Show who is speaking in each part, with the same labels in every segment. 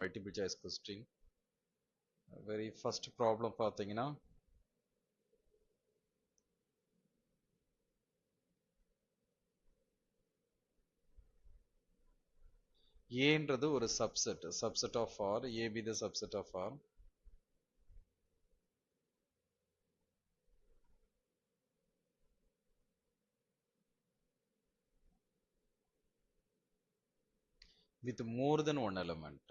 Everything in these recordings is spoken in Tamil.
Speaker 1: multiple choice question. Very first problem பார்த்தீங்கன்னா ஏன்றது ஒரு subset of R, A be the subset of R. With more than one element.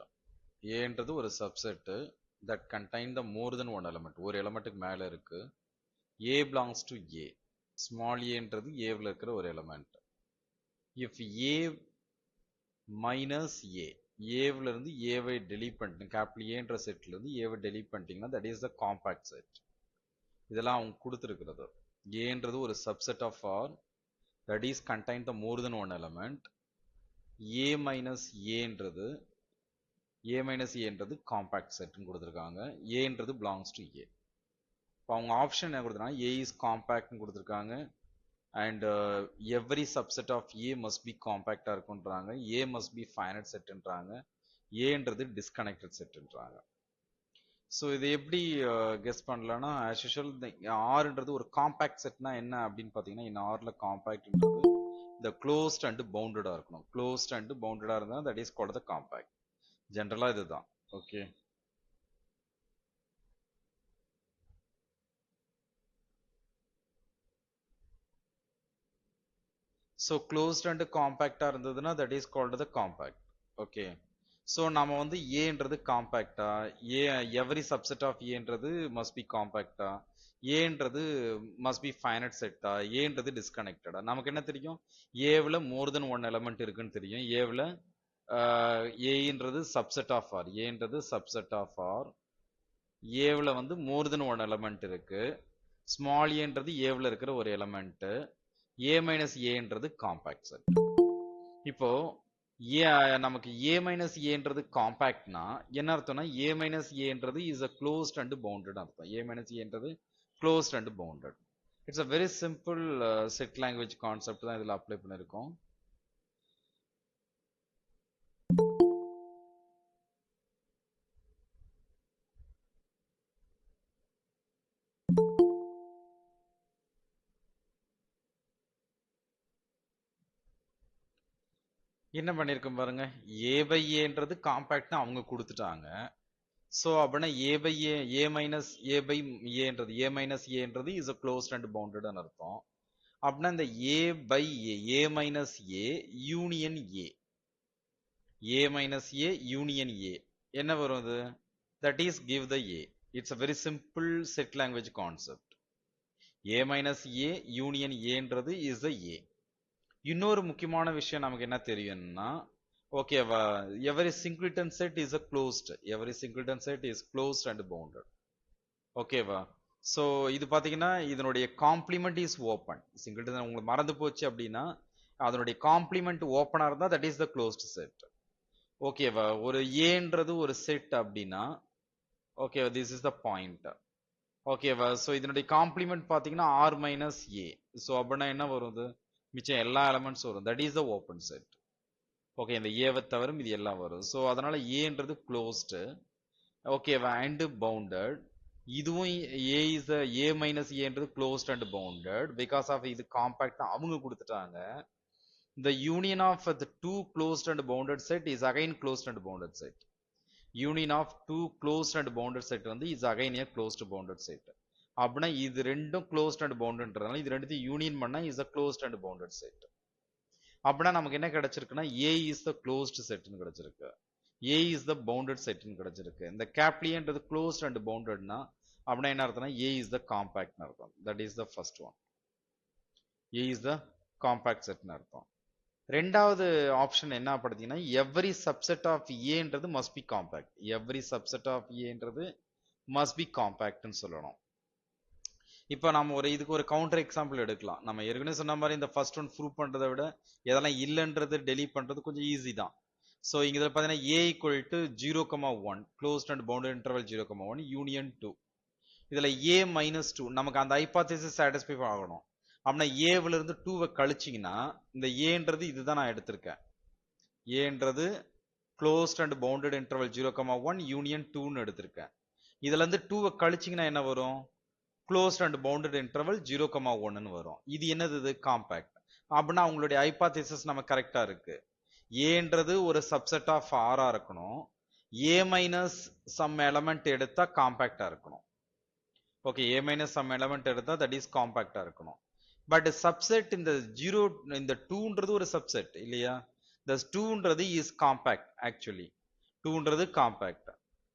Speaker 1: ஏன்றது ஒரு subset that contain the more than one element. ஒரு எலிமெண்ட்டுக்கு மேல இருக்கு. A belongs to A. Small a ன்றது A ல இருக்கிற ஒரு element. If A minus A, A ல இருந்து A வை delete பண்ணிட்டு கேபிட்டல் A ன்ற செட்ல இருந்து A வை delete பண்ணிட்டீங்கன்னா that is the compact set. இதெல்லாம் அவங்க கொடுத்திருக்கிறது. A ன்றது ஒரு subset of R that is contain the more than one element. A minus A ன்றது காம்பேக்ட் செட்னு கொடுத்துருக்காங்க. ஏன்றது பிலாங்ஸ் டு ஏ. இப்போ அவங்க ஆப்ஷன் என்ன கொடுத்துருக்காங்க, ஏ இஸ் காம்பேக்ட்னு கொடுத்துருக்காங்க. And every subset of A must be காம்பேக்டாக இருக்குன்றாங்க. ஏ மஸ்ட் பி ஃபைனட் செட்டுன்றாங்க. ஏன்றது டிஸ்கனெக்டட் செட்டுன்றாங்க. ஸோ இது எப்படி கெஸ் பண்ணலாம்னா, ஆஸ் யூஷுவல் இந்த ஆர்ன்றது ஒரு காம்பேக்ட் செட்னா என்ன அப்படின்னு பார்த்தீங்கன்னா, இந்த ஆர்ல காம்பேக்ட்ன்றது இந்த க்ளோஸ்ட் அண்ட் பவுண்டடாக இருக்கணும். க்ளோஸ்ட் அண்ட் பவுண்டடாக இருந்தால் that is called the compact. ஜென்ரலாக இதுதான். ஓகே, ஸோ க்ளோஸ்ட் அண்ட் காம்பேக்டாக இருந்ததுன்னா that is called the compact. Okay, so நம்ம வந்து ஏன்றது காம்பேக்டா, ஏ எவரி சப்செட் ஆஃப் ஏன்றது மஸ்ட் பி காம்பேக்டா, ஏன்றது மஸ்ட் பி ஃபைனட் செட்டா, ஏன்றது டிஸ்கனெக்டடா. நமக்கு என்ன தெரியும், ஏவில் மோர் தென் ஒன் எலமெண்ட் இருக்குன்னு தெரியும். ஏவில் ஏன்றது சப்செட் ஆஃப் ஆர், ஏன்றது சப்செட் ஆஃப் ஆர். ஏவில் வந்து மோர் தென் ஒன் எலமெண்ட் இருக்கு. ஸ்மால் ஏன்றது ஏவில் இருக்கிற ஒரு எலமெண்ட்டு. ஏ மைனஸ் ஏன்றது காம்பேக்ட் செட். இப்போ நமக்கு ஏ மைனஸ் ஏன்றது காம்பேக்ட்னா என்ன அர்த்தம்னா, ஏ மைனஸ் ஏன்றது is a closed and bounded அர்த்தம். ஏ மைனஸ் ஏன்றது closed and bounded. It's a very simple set language concept தான் இதில் அப்ளை பண்ணியிருக்கோம். என்ன பண்ணியிருக்கோம் பாருங்க, ஏ பை ஏன்றது காம்பேக்ட்னு அவங்க கொடுத்துட்டாங்க. ஸோ அப்படின்னா A by A minus A by ஏன்றது ஏ மைனஸ் ஏன்றது இஸ் அ க்ளோஸ்ட் அண்ட் பவுண்டட்னு அர்த்தம். அப்படின்னா இந்த A by A minus A union A minus A union A என்ன வரும் அது, that is give the A. It's a very simple set language concept. A minus A union ஏன்றது இஸ் த ஏ. இன்னொரு முக்கியமான விஷயம் நமக்கு என்ன தெரியும்னா, ஓகேவா, every singleton set is a closed, every singleton set is closed and bounded. ஓகேவா, ஸோ இது பார்த்தீங்கன்னா இதனுடைய காம்ப்ளிமெண்ட் இஸ் ஓப்பன். சிங்கிள்டன் உங்களுக்கு மறந்து போச்சு அப்படின்னா, அதனுடைய காம்ப்ளிமெண்ட் ஓப்பனாக இருந்தால் that is the closed set. ஓகேவா, ஒரு ஏன்றது ஒரு செட் அப்படின்னா, ஓகேவா, திஸ் இஸ் த பாயிண்ட். ஓகேவா, ஸோ இதனுடைய காம்ப்ளிமெண்ட் பார்த்தீங்கன்னா ஆர் மைனஸ் ஏ. ஸோ அப்படின்னா என்ன வருது, மிச்சம் எல்லா எலமெண்ட்ஸ் வரும், that is the open set. Okay, இந்த ஏவை தவிர இது எல்லாம் வரும். ஸோ அதனால ஏன்றது க்ளோஸ்டு, ஓகேவா, அண்ட் பவுண்டட். இதுவும் ஏ இஸ் ஏ மைனஸ் ஏன்றது closed and bounded because of இது காம்பேக்ட் அவங்க கொடுத்துட்டாங்க. The union of the two closed and bounded set is again closed and bounded set. Union of two closed and bounded set வந்து is again a closed bounded set. அப்படின்னா இது ரெண்டும் closed and boundedன்றதுனால இது ரெண்டுத்தையும் யூனியன் பண்ணா is a closed and bounded set. அப்படின்னா நமக்கு என்ன கிடைச்சிருக்குன்னா A is the closed setன்னு கிடைச்சிருக்கு, A is the bounded setன்னு கிடைச்சிருக்கு. இந்த கேப்லியன்றது closed and boundedனா அப்படின்னா என்ன அர்த்தம்னா A is the compactனு அர்த்தம். That is the first one. A is the compact setன்னு அர்த்தம். ரெண்டாவது ஆப்ஷன் என்ன படுத்தீங்கன்னா, எவ்ரி சப்செட் ஆஃப் ஏன்றது must be compact, every subset of ஏன்றது மஸ்ட் பி காம்பேக்ட்னு சொல்லணும். இப்போ நம்ம இதுக்கு ஒரு கவுண்டர் எக்ஸாம்பிள் எடுக்கலாம். நம்ம ஏற்கனவே சொன்ன மாதிரி இந்த ஃபர்ஸ்ட் ஒன் ப்ரூவ் பண்றதை விட எதெல்லாம் இல்லைன்றது டெலீட் பண்றது கொஞ்சம் ஈஸி தான். ஸோ இங்க இதில் பார்த்தீங்கன்னா A equal to 0,1 closed and bounded interval 0,1 union 2. இதில் ஏ மைனஸ் 2 நமக்கு அந்த ஹைபாத்தசிஸ் சாட்டிஸ்ஃபை ஆகணும். அப்படின்னா ஏவில் இருந்து 2வை கழிச்சிங்கன்னா இந்த ஏன்றது இதுதான் நான் எடுத்திருக்கேன். ஏன்றது closed and bounded interval 0,1 union 2ன்னு எடுத்திருக்கேன். இதுல இருந்து 2 கழிச்சிங்கன்னா என்ன வரும்? closed and bounded interval 0,1ன்னு வரும். இது என்னது? இது காம்பாக்ட். அப்படின்னா உங்களுடைய ஹைபாதீசிஸ் நம்ம கரெக்டா இருக்கு. ஏன்றது ஒரு சப்செட் ஆஃப் ஆரா இருக்கணும். ஏ மைனஸ் சம் எலமெண்ட் எடுத்தா காம்பாக்டா இருக்கணும். ஓகே, ஏ மைனஸ் சம் எலமெண்ட் எடுத்தா தட் இஸ் காம்பாக்டா இருக்கணும். பட் சப்செட் இந்த 0 இந்த 2ன்றது ஒரு சப்செட் இல்லையா? இந்த 2ன்றது இஸ் காம்பாக்ட். ஆக்சுவலி 2ன்றது காம்பாக்ட்.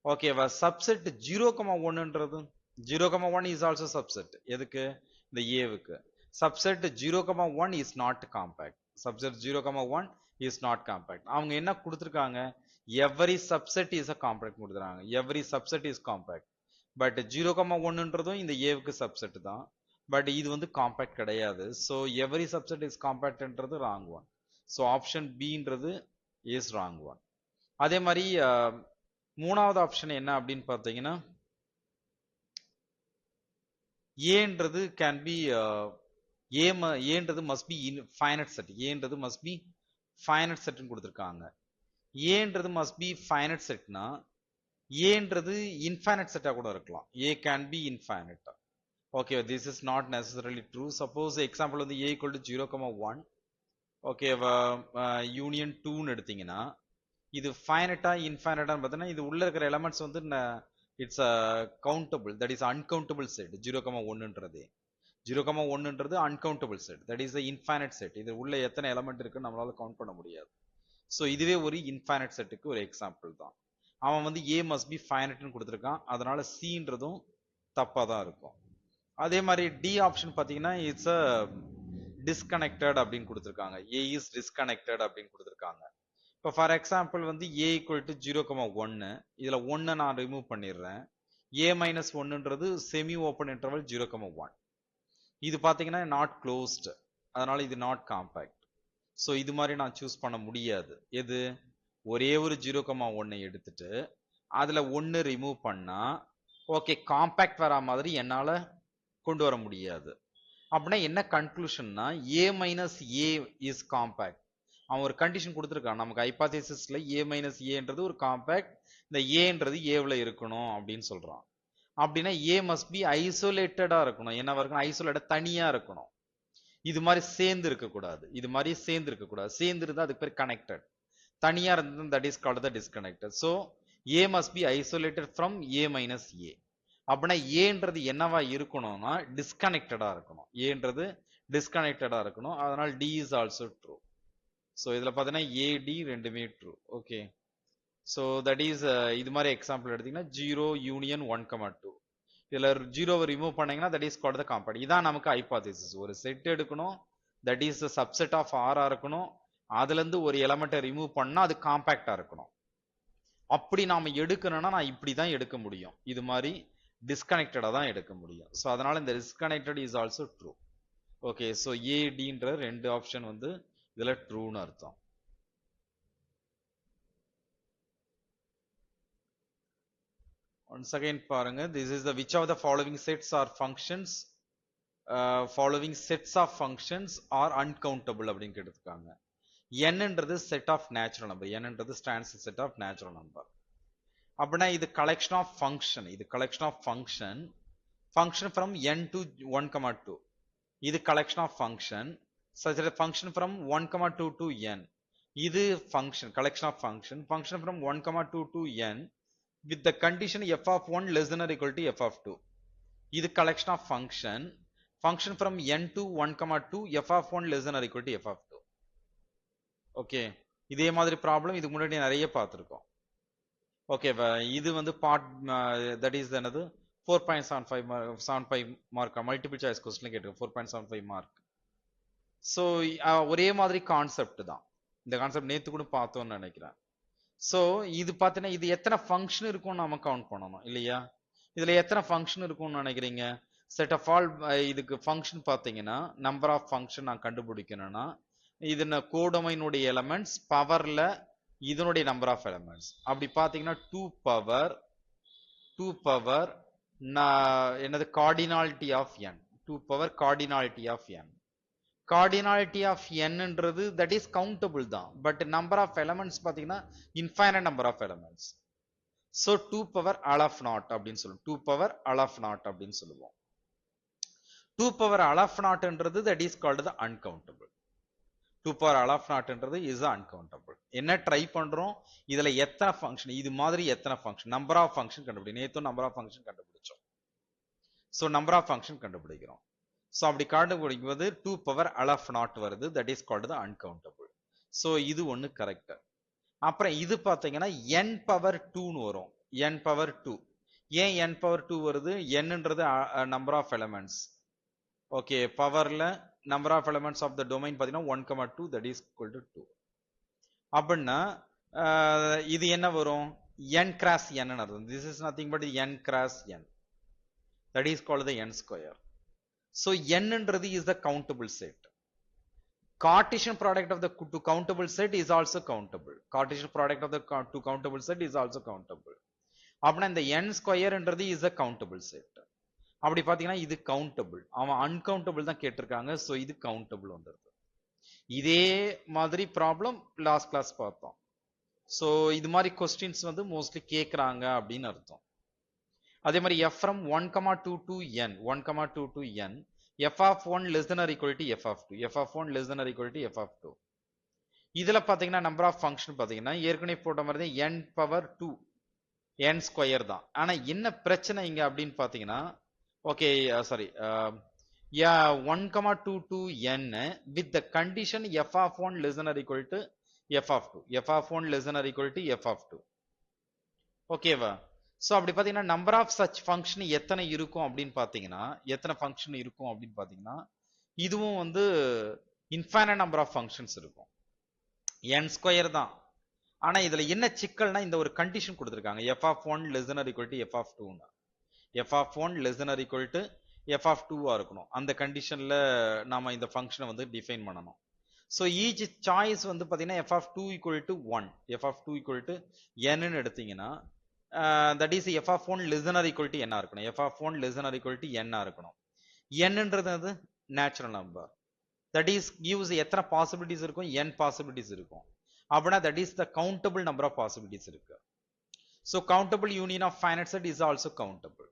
Speaker 1: ஓகேவா? சப்செட் 0,1ன்றது 0,1 இஸ் ஆல்சோ சப்செட். எதுக்கு? இந்த ஏவுக்கு. Subset 0,1 is not compact. Subset 0,1 is not compact. அவங்க என்ன கொடுத்துருக்காங்க? Every subset is a compact கொடுத்துறாங்க. Every subset is compact. But 0,1ன்றதும் இந்த ஏவுக்கு சப்செட் தான். பட் இது வந்து காம்பாக்ட் கிடையாது. ஸோ எவரி சப்செட் இஸ் காம்பாக்ட்ன்றது ராங் ஒன். ஸோ ஆப்ஷன் பின்றது இஸ் ராங் ஒன். அதே மாதிரி மூணாவது ஆப்ஷன் என்ன அப்படின்னு பார்த்தீங்கன்னா, ஏன்றது கேன் பி ஏன்றது must be infinite set. ஏன்றது மஸ்ட் பி ஃபைனட் செட்னு கொடுத்துருக்காங்க. ஏன்றது மஸ்ட் பி ஃபைனட் செட்னா ஏன்றது இன்ஃபைனட் செட்டா கூட இருக்கலாம். A can be infinite. Okay, this is not necessarily true. Suppose example வந்து A equal to 0,1 okay union 2ன்னு எடுத்தீங்கன்னா இது ஃபைனட்டா இன்ஃபைனட்டான்னு பார்த்தீங்கன்னா இது உள்ள இருக்கிற எலமெண்ட்ஸ் வந்து it's countable. That is uncountable set. 0,1ன்றது 0,1ன்றது uncountable set. That is infinite set. இது உள்ள எத்தனை எலமெண்ட் இருக்குன்னு நம்மளால கவுண்ட் பண்ண முடியாது. ஸோ இதுவே ஒரு இன்ஃபைனட் செட்டுக்கு ஒரு எக்ஸாம்பிள் தான். அவன் வந்து ஏ மஸ்ட் பி ஃபைனட்னு கொடுத்துருக்கான். அதனால சின்றதும் தப்பா தான் இருக்கும். அதே மாதிரி டி ஆப்ஷன் பார்த்தீங்கன்னா இட்ஸ் அ டிஸ்கனெக்டட் அப்படின்னு கொடுத்துருக்காங்க. ஏ இஸ் டிஸ்கனெக்டட் அப்படின்னு கொடுத்துருக்காங்க. இப்போ ஃபார் எக்ஸாம்பிள் வந்து ஏ ஈக்குவல் டு 0,1 இதுல 1 நான் ரிமூவ் பண்ணிடுறேன். ஏ மைனஸ் 1ன்றது செமி ஓப்பன் இன்டர்வல் 0,1. இது பார்த்தீங்கன்னா நாட் க்ளோஸ்ட். அதனால இது நாட் காம்பாக்ட். ஸோ இது மாதிரி நான் சூஸ் பண்ண முடியாது. எது? ஒரே ஒரு 0,1 எடுத்துட்டு அதுல 1 ரிமூவ் பண்ணா ஓகே காம்பாக்ட் வர மாதிரி என்னால கொண்டு வர முடியாது. அப்படின்னா என்ன கன்க்ளூஷன்னா ஏ மைனஸ் ஏ இஸ் காம்பாக்ட். அவன் ஒரு கண்டிஷன் கொடுத்துருக்கான் நமக்கு. ஹைபாதீசிஸ்ல ஏ மைனஸ் ஏன்றது ஒரு காம்பாக்ட். இந்த ஏன்றது ஏவில் இருக்கணும் அப்படின்னு சொல்றான். அப்படின்னா ஏ மஸ்ட் பி ஐசோலேட்டடா இருக்கணும். என்னவா இருக்கணும்? ஐசோலேட்டட், தனியா இருக்கணும். இது மாதிரி சேர்ந்து இருக்கக்கூடாது. இது மாதிரி சேர்ந்து இருக்கக்கூடாது. சேர்ந்து இருந்தா அதுக்கு பேர் கனெக்டட். தனியா இருந்தா that is called the disconnected. So A must be isolated from A minus A. அப்படின்னா ஏன்றது என்னவா இருக்கணும்னா டிஸ்கனெக்டடா இருக்கணும். ஏன்றது டிஸ்கனெக்டடா இருக்கணும். அதனால T is also true. So இதுல பார்த்தீங்கன்னா ஏ டி ரெண்டுமே true. Okay, so that is இது மாதிரி எக்ஸாம்பிள் எடுத்தீங்கன்னா 0 யூனியன் 1,2 இதுல 0வை ரிமூவ் பண்ணீங்கன்னா that is called the compact. இதான் நமக்கு ஹைபாதீசிஸ். ஒரு செட் எடுக்கணும், தட் இஸ் சப்செட் ஆஃப் ஆரா இருக்கணும். அதுல இருந்து ஒரு எலமெண்ட்டை ரிமூவ் பண்ணா அது காம்பாக்டா இருக்கணும். அப்படி நாம எடுக்கணும்னா நான் இப்படிதான் எடுக்க முடியும். இது மாதிரி டிஸ்கனெக்டடா தான் எடுக்க முடியும். ஸோ அதனால இந்த disconnected is also true. Okay, so A டின்ற ரெண்டு ஆப்ஷன் வந்து இதுல ட்ரூன்னு அர்த்தம். ஒன்ஸ் அகைன் பாருங்க, this is the which of the following sets or functions following sets of functions are uncountable அப்படின்னு கேட்டிருக்காங்க. nன்றது செட் ஆஃப் நேச்சுரல் நம்பர். nன்றது stands set of natural number. அப்படின்னா இது கலெக்ஷன் ஆஃப் ஃபங்க்ஷன். இது collection of function. Function from n to 1,2. இது collection of function. such that function from 1,2 to n. இது function collection of function. Function from 1,2 to n with the condition f of 1 less than or equal to f of 2. இது collection of function. function from n to 1,2 f of 1 less than or equal to f of 2. Okay, இதே மாதிரி ப்ராப்ளம் இதுக்கு முன்னாடி நிறைய பார்த்துருக்கோம். ஓகே, இது வந்து பார்ட் தட் இஸ் என்னது 4.75 மார்க் மல்டிபிள் சாய்ஸ் கொஸ்டின் கேட்டிருக்கோம். 4.75 மார்க். ஸோ ஒரே மாதிரி கான்செப்ட் தான். இந்த கான்செப்ட் நேற்று கூட பார்த்தோம்னு நினைக்கிறேன். ஸோ இது பார்த்தீங்கன்னா இது எத்தனை ஃபங்க்ஷன் இருக்கும்னு நம்ம கவுண்ட் பண்ணணும் இல்லையா? இதுல எத்தனை ஃபங்க்ஷன் இருக்கும்னு நினைக்கிறீங்க? செட் ஆஃப் ஆல் இதுக்கு ஃபங்க்ஷன் பார்த்தீங்கன்னா நம்பர் ஆஃப் ஃபங்க்ஷன் நான் கண்டுபிடிக்கணும்னா இது கோடொமைனுடைய எலமெண்ட்ஸ் பவர்ல இதனுடைய நம்பர் ஆஃப் எலமெண்ட்ஸ் அப்படி பார்த்தீங்கன்னா 2 பவர் என்னது cardinality of n. 2 power cardinality of n. cardinality of nன்றது that is countable தான், but number of elements பாத்தீங்கன்னா infinite number of elements. So 2 power all of naught அப்படின்னு சொல்லுவோம், 2 power all of naught அப்படின்னு சொல்லுவோம். 2 power all of naughtன்றது that is called the uncountable. 2 power all of naughtன்றது is uncountable. என்ன ட்ரை பண்றோம், இதுல எத்தனை ஃபங்க்ஷன், இது மாதிரி எத்தனை ஃபங்க்ஷன், நம்பர் ஆஃப் ஃபங்க்ஷன் கண்டுபிடி, நேத்தும் நம்பர் ஆஃப் ஃபங்க்ஷன் கண்டுபிடிச்சோம். சோ நம்பர் ஆஃப் ஃபங்க்ஷன் கண்டுபிடிக்கிறோம். சோ அப்படி கண்டுபிடிக்கும்போது 2 power all of naught வருது, that is called the uncountable. So இது ஒன்னு கரெக்ட். அப்புறம் இது பாத்தீங்கன்னா n power 2 னு வரும், n power 2. ஏன் n power 2 வருது, nன்றது நம்பர் ஆஃப் எலிமெண்ட்ஸ். ஓகே, பவர்ல number of elements of the domain பாத்தீங்கன்னா 1, 2 that is equal to 2. அப்படின்னா இது என்ன வரும், n cross n ன்னு அர்த்தம். This is nothing but n cross n, that is called the n square. So n ன்றது is the countable set. Cartesian product of the two countable set is also countable. Cartesian product of the two countable set is also countable. அப்படின்னா இந்த n square ன்றது is a countable set. அப்படி பாத்தீங்கன்னா இது countable, அவன் uncountable தான் கேட்டிருக்காங்க. சோ இது countable வந்துருது. இதே மாதிரி ப்ராப்ளம் லாஸ்ட் கிளாஸ் பார்த்தோம். சோ இது மாதிரி கொஸ்டின்ஸ் வந்து மோஸ்ட்லி கேக்குறாங்க அப்படின்னு அர்த்தம். அதே மாதிரி f from 1, 2 to n, 1, 2 to n, f of 1 less than or equal to f of 2, f of 1 less than or equal to f of 2. இதுல பாத்தீங்கன்னா நம்பர் ஆஃப் ஃபங்க்ஷன் பாத்தீங்கன்னா ஏற்கனவே போட்ட மாதிரி தான் n power 2, n ஸ்கொயர் தான். ஆனா என்ன பிரச்சனை இங்க அப்படின்னு பாத்தீங்கன்னா, okay sorry, 1, 2 to n with the condition f of 1 less than or equal to f of 2, f of 1 less than or equal to f of 2. ஓகேவா? சோ அப்படி பாத்தீங்கன்னா நம்பர் ஆஃப் சச் ஃபங்க்ஷன் எத்தனை இருக்கும் அப்படின்னு பாத்தீங்கன்னா, எத்தனை ஃபங்க்ஷன் இருக்கும் அப்படின்னு பாத்தீங்கன்னா, இதுவும் வந்து இன்ஃபைனைட் நம்பர் ஆஃப் ஃபங்க்ஷன்ஸ் இருக்கும், n ஸ்கொயர் தான். ஆனா இதுல என்ன சிக்கல்னா, இந்த ஒரு கண்டிஷன் கொடுத்திருக்காங்க, f of 1 less than or equal to f of 2 னா, f of 1 less than or equal to f of 2 ஆ இருக்கணும். அந்த கண்டிஷன்ல நாம இந்த ஃபங்க்ஷனை வந்து டிஃபைன் பண்ணணும். சோ ஈச் சாய்ஸ் வந்து பாத்தீங்கன்னா f of 2 equal to 1, f of 2 equal to n ன்னு எடுத்தீங்கன்னா, that is f of 1 less than or equal to n ஆ இருக்கணும், f of 1 less than or equal to n ஆ இருக்கணும். n ன்றது natural number, that is gives எத்தனை பாசிபிலிட்டிஸ் இருக்கும், n பாசிபிலிட்டிஸ் இருக்கும். அப்படின்னா that is the countable number of possibilities இருக்கு. So countable union of finite set is also countable.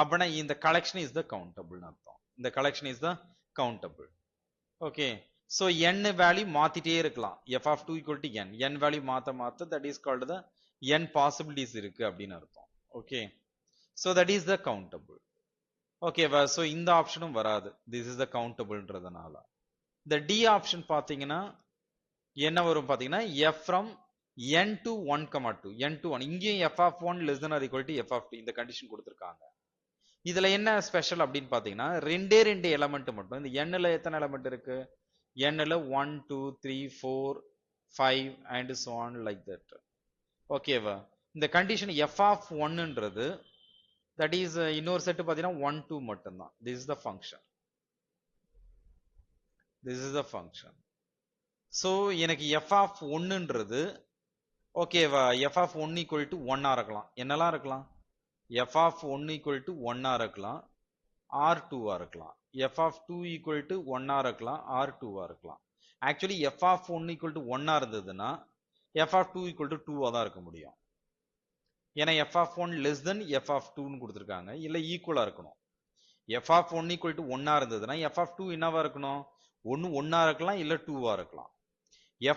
Speaker 1: அப்படின்னா இந்த collection is the countable ன்னு அர்த்தம், இந்த collection is the countable. Okay, so n value மாத்திட்டே இருக்கலாம், f of 2 equal to n, n value மாத்த that is called the n possibilities இருக்கு அப்படின்னு அர்த்தம். Okay, so that is the countable. ஓகேவா? so இந்த ஆப்ஷனும் வராது, this is the countable-ன்றதுனால. இந்த d ஆப்ஷன் பாத்தீங்கன்னா என்ன வரும் பாத்தீங்கன்னா, f from n to 1, 2, n to 1, இங்கேயும் f of 1 less than or equal to f of 2 இந்த கண்டிஷன் கொடுத்திருக்காங்க. இதுல என்ன ஸ்பெஷல் அப்படின்னு பாத்தீங்கன்னா, ரெண்டு எலிமெண்ட் மட்டும், இந்த n ல எத்தனை எலிமெண்ட் இருக்கு, n ல 1, 2, 3, 4, 5 and so on like that. ஓகேவா? இந்த condition f of 1ன்றது that is இன்னொரு செட் பாத்தீங்கன்னா 1, 2 மட்டும்தான். this is the function, this is the function. so எனக்கு f of 1ன்றது ஓகேவா, f of 1 equal to 1 ஆ இருக்கலாம், என்னெல்லாம் இருக்கலாம், f of 1 equal to 1 ஆ இருக்கலாம், or 2 ஆ இருக்கலாம், f of 2 equal to 1 ஆ இருக்கலாம், or 2 ஆ இருக்கலாம். Actually f of 1 equal to 1 ஆ இருந்ததுன்னா f of 2 equal to 2 ஆ தான் இருக்க முடியும். ஏன்னா f of 1 less than f of 2 ன்னு கொடுத்திருக்காங்க, இல்ல ஈக்குவலா இருக்கணும். f of 1 equal to 1 ஆ இருந்ததுன்னா f of 2 என்னவா இருக்கணும், 1 ஆ இருக்கலாம், இல்ல 2 ஆ இருக்கலாம்.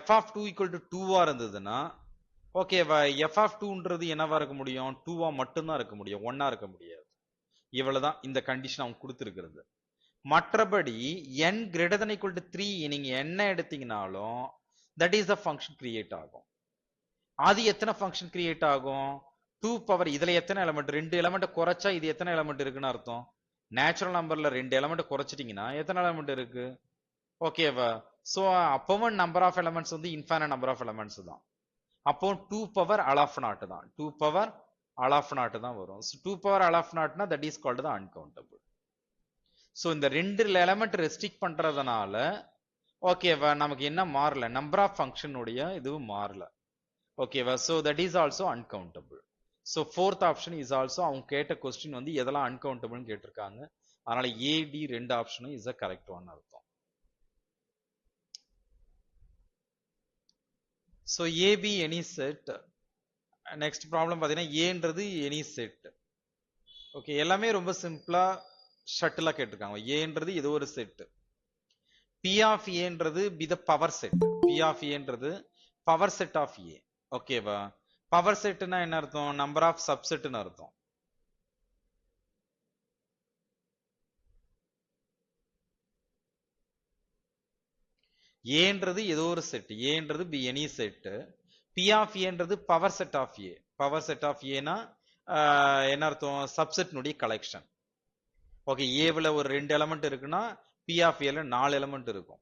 Speaker 1: f of 2 equal to 2 ஆ இருந்ததுன்னா ஓகேவா, f of 2ன்றது என்னவா இருக்க முடியும், 2 ஆ மட்டும்தான் இருக்க முடியும், 1 ஆ இருக்க முடியாது. இவ்வளவுதான் இந்த கண்டிஷன் அவங்க கொடுத்திருக்கிறது. மற்றபடி n greater than equal to 3 நீங்க என்ன எடுத்தீங்கனாலும் that is the function create ஆகும். அது எத்தனை ஃபங்க்ஷன் கிரியேட் ஆகும், 2 பவர், இதுல எத்தனை எலிமெண்ட், ரெண்டு எலிமெண்ட் குறைச்சா இது எத்தனை எலிமெண்ட் இருக்குன்னு அர்த்தம். நேச்சுரல் நம்பர்ல ரெண்டு எலிமெண்ட் குறைச்சிட்டீங்கன்னா எத்தனை எலிமெண்ட் இருக்கு, ஓகேவா? சோ அப்பவும் நம்பர் ஆஃப் எலிமெண்ட்ஸ் வந்து இன்ஃபைனைட் நம்பர் ஆஃப் எலிமெண்ட்ஸ் தான். அப்போ 2 power all of naught தான், 2 power all of naught தான் வரும். so 2 power all of naughtனா that is called the uncountable. so இந்த ரெண்டு எலிமெண்ட் ரெஸ்ட்ரிக்ட் பண்றதுனால ஓகேவா, நமக்கு என்ன மாறல, நம்பர் ஆஃப் ஃபங்க்ஷன் உடைய இதுவும் மாறல. ஓகேவா, so that is also uncountable. so fourth option is also அவங்க கேட்ட கொஸ்டின் வந்து எதெல்லாம் uncountable கேட்டிருக்காங்க, அதனால A D ரெண்டு ஆப்ஷனும் is a correct one அர்த்தம். So AB any set. Next problem பார்த்தீங்கன்னா ஏன்றது எனி செட். ஓகே, எல்லாமே ரொம்ப சிம்பிளா ஷட்டிலா கேட்டிருக்காங்க. ஏன்றது ஏதோ ஒரு செட். பி ஆஃப் ஏன்றது P the power set. P of ஏன்றது பவர் செட் ஆஃப் ஏ. ஓகேவா? பவர் செட்னா என்ன அர்த்தம்? நம்பர் ஆஃப் சப்செட்னு அர்த்தம். ஏன்றது ஏதோ ஒரு செட். ஏன்றது P any set. P of ஏன்றது பவர் செட் ஆஃப் ஏ. பவர் செட் ஆஃப் ஏனா என்ன அர்த்தம்? சப்செட்னுடைய கலெக்ஷன். ஓகே, ஏவுல ஒரு 2 எலிமெண்ட் இருக்குன்னா பி ஆஃப் ஏல 4 எலிமெண்ட் இருக்கும்.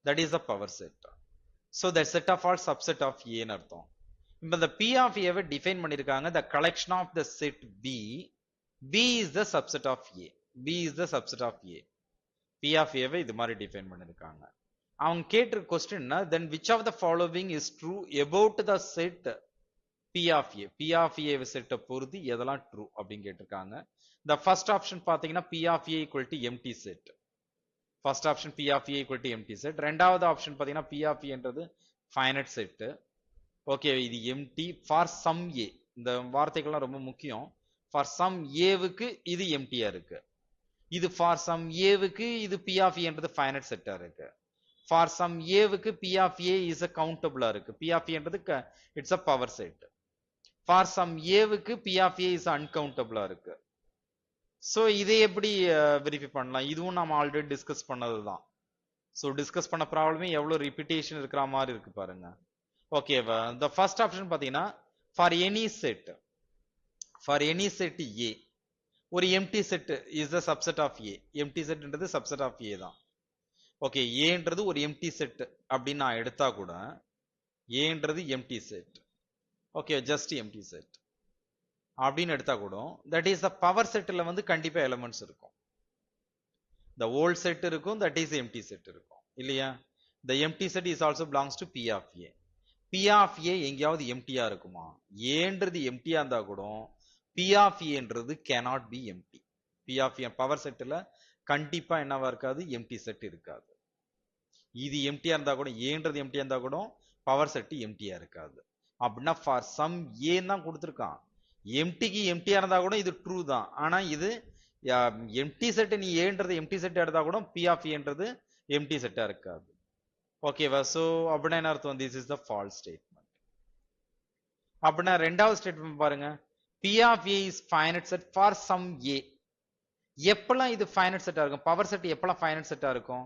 Speaker 1: That is the power set. So that set of all subset of ஏன்னு அர்த்தம். இப்போ இந்த பி ஆஃப் ஏவை டிஃபைன் பண்ணியிருக்காங்க. The collection of the set P. P is the subset of A. P is the subset of A. P of ஏவை இது மாதிரி டிஃபைன் பண்ணியிருக்காங்க. அவங்க கேட்ட கொஸ்டின்னா then which of the following is true about the set P of A. P of A செட்டை பொறுத்து எதெல்லாம் ட்ரூ அப்படின்னு கேட்டிருக்காங்க. த ஃபர்ஸ்ட் ஆப்ஷன் பார்த்தீங்கன்னா P of A equal to empty set. First option P of A equal to empty set. ரெண்டாவது ஆப்ஷன் பார்த்தீங்கன்னா பி ஆஃப் ஏன்றது ஃபைனட் செட். ஓகே, இது எம்டி ஃபார் சம் ஏ. இந்த வார்த்தைகள்லாம் ரொம்ப முக்கியம். ஃபார் சம் ஏவுக்கு இது எம்டியா இருக்கு. இது ஃபார் சம் ஏவுக்கு இது பி ஆஃப் ஏன்றது ஃபைனட் செட்டா இருக்கு. ஃபார் சம் ஏவுக்கு P of A is a கவுண்டபிளா இருக்கு. பி ஆஃப் ஏன்றது it's a power set. For some ஏவுக்கு பி ஆஃப் ஏ இஸ் அன்கவுண்டபிளா இருக்கு. ஸோ இதை எப்படி வெரிஃபை பண்ணலாம்? இதுவும் நம்ம ஆல்ரெடி டிஸ்கஸ் பண்ணதுதான். ஸோ டிஸ்கஸ் பண்ண ப்ராப்ளமே எவ்வளவு ரிப்பீட்டேஷன் இருக்கிற மாதிரி இருக்கு பாருங்க. ஓகேவா? the first option பாத்தீங்கன்னா for any set, for any set A ஒரு empty set is the subset of A. empty set ன்றது subset of A தான். ஓகே, ஏன்றது ஒரு empty set அப்படின்னு நான் எடுத்தா கூட ஏன்றது empty set. Okay, just empty set அப்படின்னு எடுத்தா கூட that is the power setல வந்து கண்டிப்பா எலிமெண்ட்ஸ் இருக்கும். the whole set இருக்கும், that is empty set இருக்கும் இல்லையா? the empty set is also belongs to P of A. P of A எங்கேயாவது எம்டியா இருக்குமா? ஏன்றது எம்டியா இருந்தா கூட P of A ன்றது cannot be empty. P of A power செட்ல கண்டிப்பா என்னவா இருக்காது? எம்டி செட் இருக்காது. இது எம்டியா இருந்தா கூட ஏன்றது எம்டியா இருந்தா கூட பவர் செட் எம்டியா இருக்காது. அப்படின்னா ஃபார் சம் ஏ தான் கொடுத்துருக்கான். எம்டிக்கு எம்டியா இருந்தா கூட இது ட்ரூ தான். ஆனா இது எம்டி செட் நீ ஏன்றது எம்டி செட் எடுத்தா கூட P of A ன்றது எம்டி செட்டா இருக்காது. ஓகேவா? சோ அப்படின்னா என்ன அர்த்தம்? This is the false statement. அப்படின்னா ரெண்டாவது ஸ்டேட்மெண்ட் பாருங்க. P of A is finite set for some A. எப்பெல்லாம் இது ஃபைனட் செட்டா இருக்கும்? பவர் செட் எப்பெல்லாம் ஃபைனட் செட்டா இருக்கும்?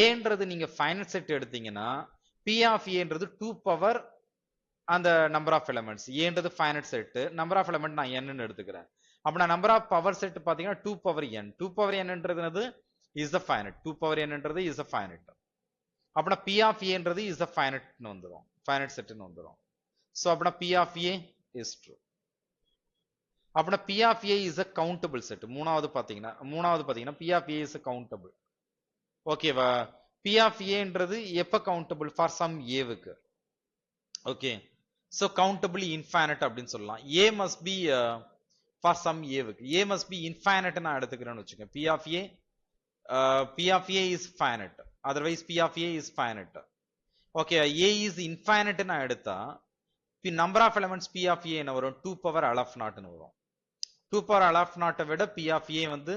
Speaker 1: ஏன்றது நீங்க ஃபைனட் செட் எடுத்தீங்கன்னா P of A ன்றது 2 பவர் அந்த நம்பர் ஆஃப் எலிமெண்ட்ஸ். ஏன்றது finite set, number of element நான் n ன்னு எடுத்துக்கிறேன். அப்படின்னா நம்பர் ஆஃப் பவர் செட் பாத்தீங்கன்னா 2 பவர் n. 2 பவர் n ன்றது is the finite. 2 power n ன்றது இஸ் த ஃபைனட். அப்படின்னா P of A ன்றது இஸ் த ஃபைனட்னு வந்துரும். ஃபைனட் செட்னு வந்துரும். சோ அப்படின்னா P of A is true. அப்படின்னா P of A is a countable set. மூணாவது பாத்தீங்கன்னா P of A is a countable. ஓகேவா? P of A ன்றது எப்ப countable? for some A வுக்கு. ஓகே, சோ countable infinite அப்படின்னு சொல்லலாம். A must be for some A வுக்கு. A must be infinite நான் எடுத்துக்கிறேன்னு வச்சுக்கோங்க. P of A is finite. otherwise P of A is finite. Okay, A is infinite நான் எடுத்தா number of elements P of A என்ன வரும்? 2 power L of naught ன்னு வரும். 2 power L of naught விட P of A வந்து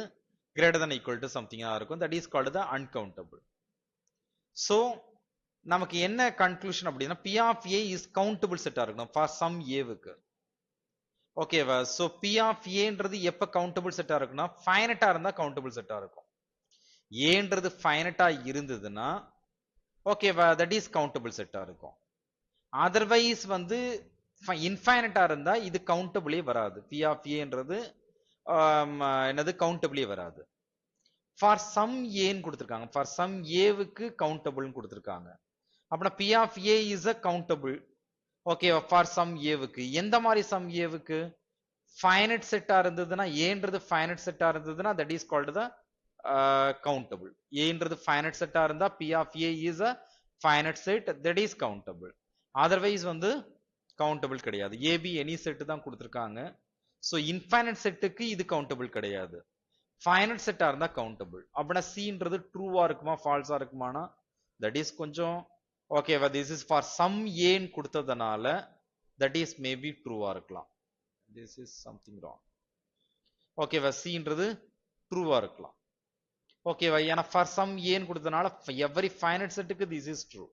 Speaker 1: greater than equal to something இருக்கும். that is called the uncountable. so நமக்கு என்ன கன்க்ளூஷன் அப்படின்னா P of A is countable செட்டா இருக்கணும் for some A வுக்கு. ஓகேவா? so P of A ன்றது எப்ப கவுண்டபிள் செட்டா இருக்குன்னா ஃபைனட்டா இருந்தா கவுண்டபிள் செட்டா இருக்கும். ஏன்றது ஃபைனட்டா இருந்ததுன்னா ஓகேவா, that is countable செட்டா இருக்கும். அதர்வைஸ் வந்து இன்ஃபைனட்டா இருந்தா இது கவுண்டபிளே வராது. P of A ன்றது என்னது கவுண்டபிளே வராது. ஃபார் சம் ஏன்னு கொடுத்துருக்காங்க. ஃபார் சம் ஏவுக்கு கவுண்டபிள்னு கொடுத்துருக்காங்க. அப்படின்னா P of A is a countable. Okay, for some ஏவுக்கு எந்த மாதிரி சம் ஏவுக்கு? ஃபைனட் செட்டா இருந்ததுன்னா ஏன்றது ஃபைனட் செட்டா இருந்ததுன்னா that is called the countable. ஏன்றது ஃபைனட் செட்டா இருந்தா P of A is a finite set, that is countable. Otherwise வந்து கவுண்டபிள் கிடையாது. ஏபி எனி செட் தான் கொடுத்துருக்காங்க. ஸோ இன்ஃபைனட் செட்டுக்கு இது கவுண்டபிள் கிடையாது. ஃபைனட் செட்டா இருந்தா கவுண்டபிள். அப்படின்னா சின்றது ட்ரூவா இருக்குமா ஃபால்ஸா இருக்குமானா தட் இஸ் கொஞ்சம் ஓகேவா, திஸ் இஸ் ஃபார் சம் ஏன்னு கொடுத்ததுனால தட் இஸ் மேபி ட்ரூவா இருக்கலாம். This is something wrong. ஓகேவா, சின்றது ட்ரூவா இருக்கலாம். ஓகேவா, ஏன்னா ஃபார் சம் ஏன்னு கொடுத்ததுனால எவரி ஃபைனைட் செட்டுக்கு this is true.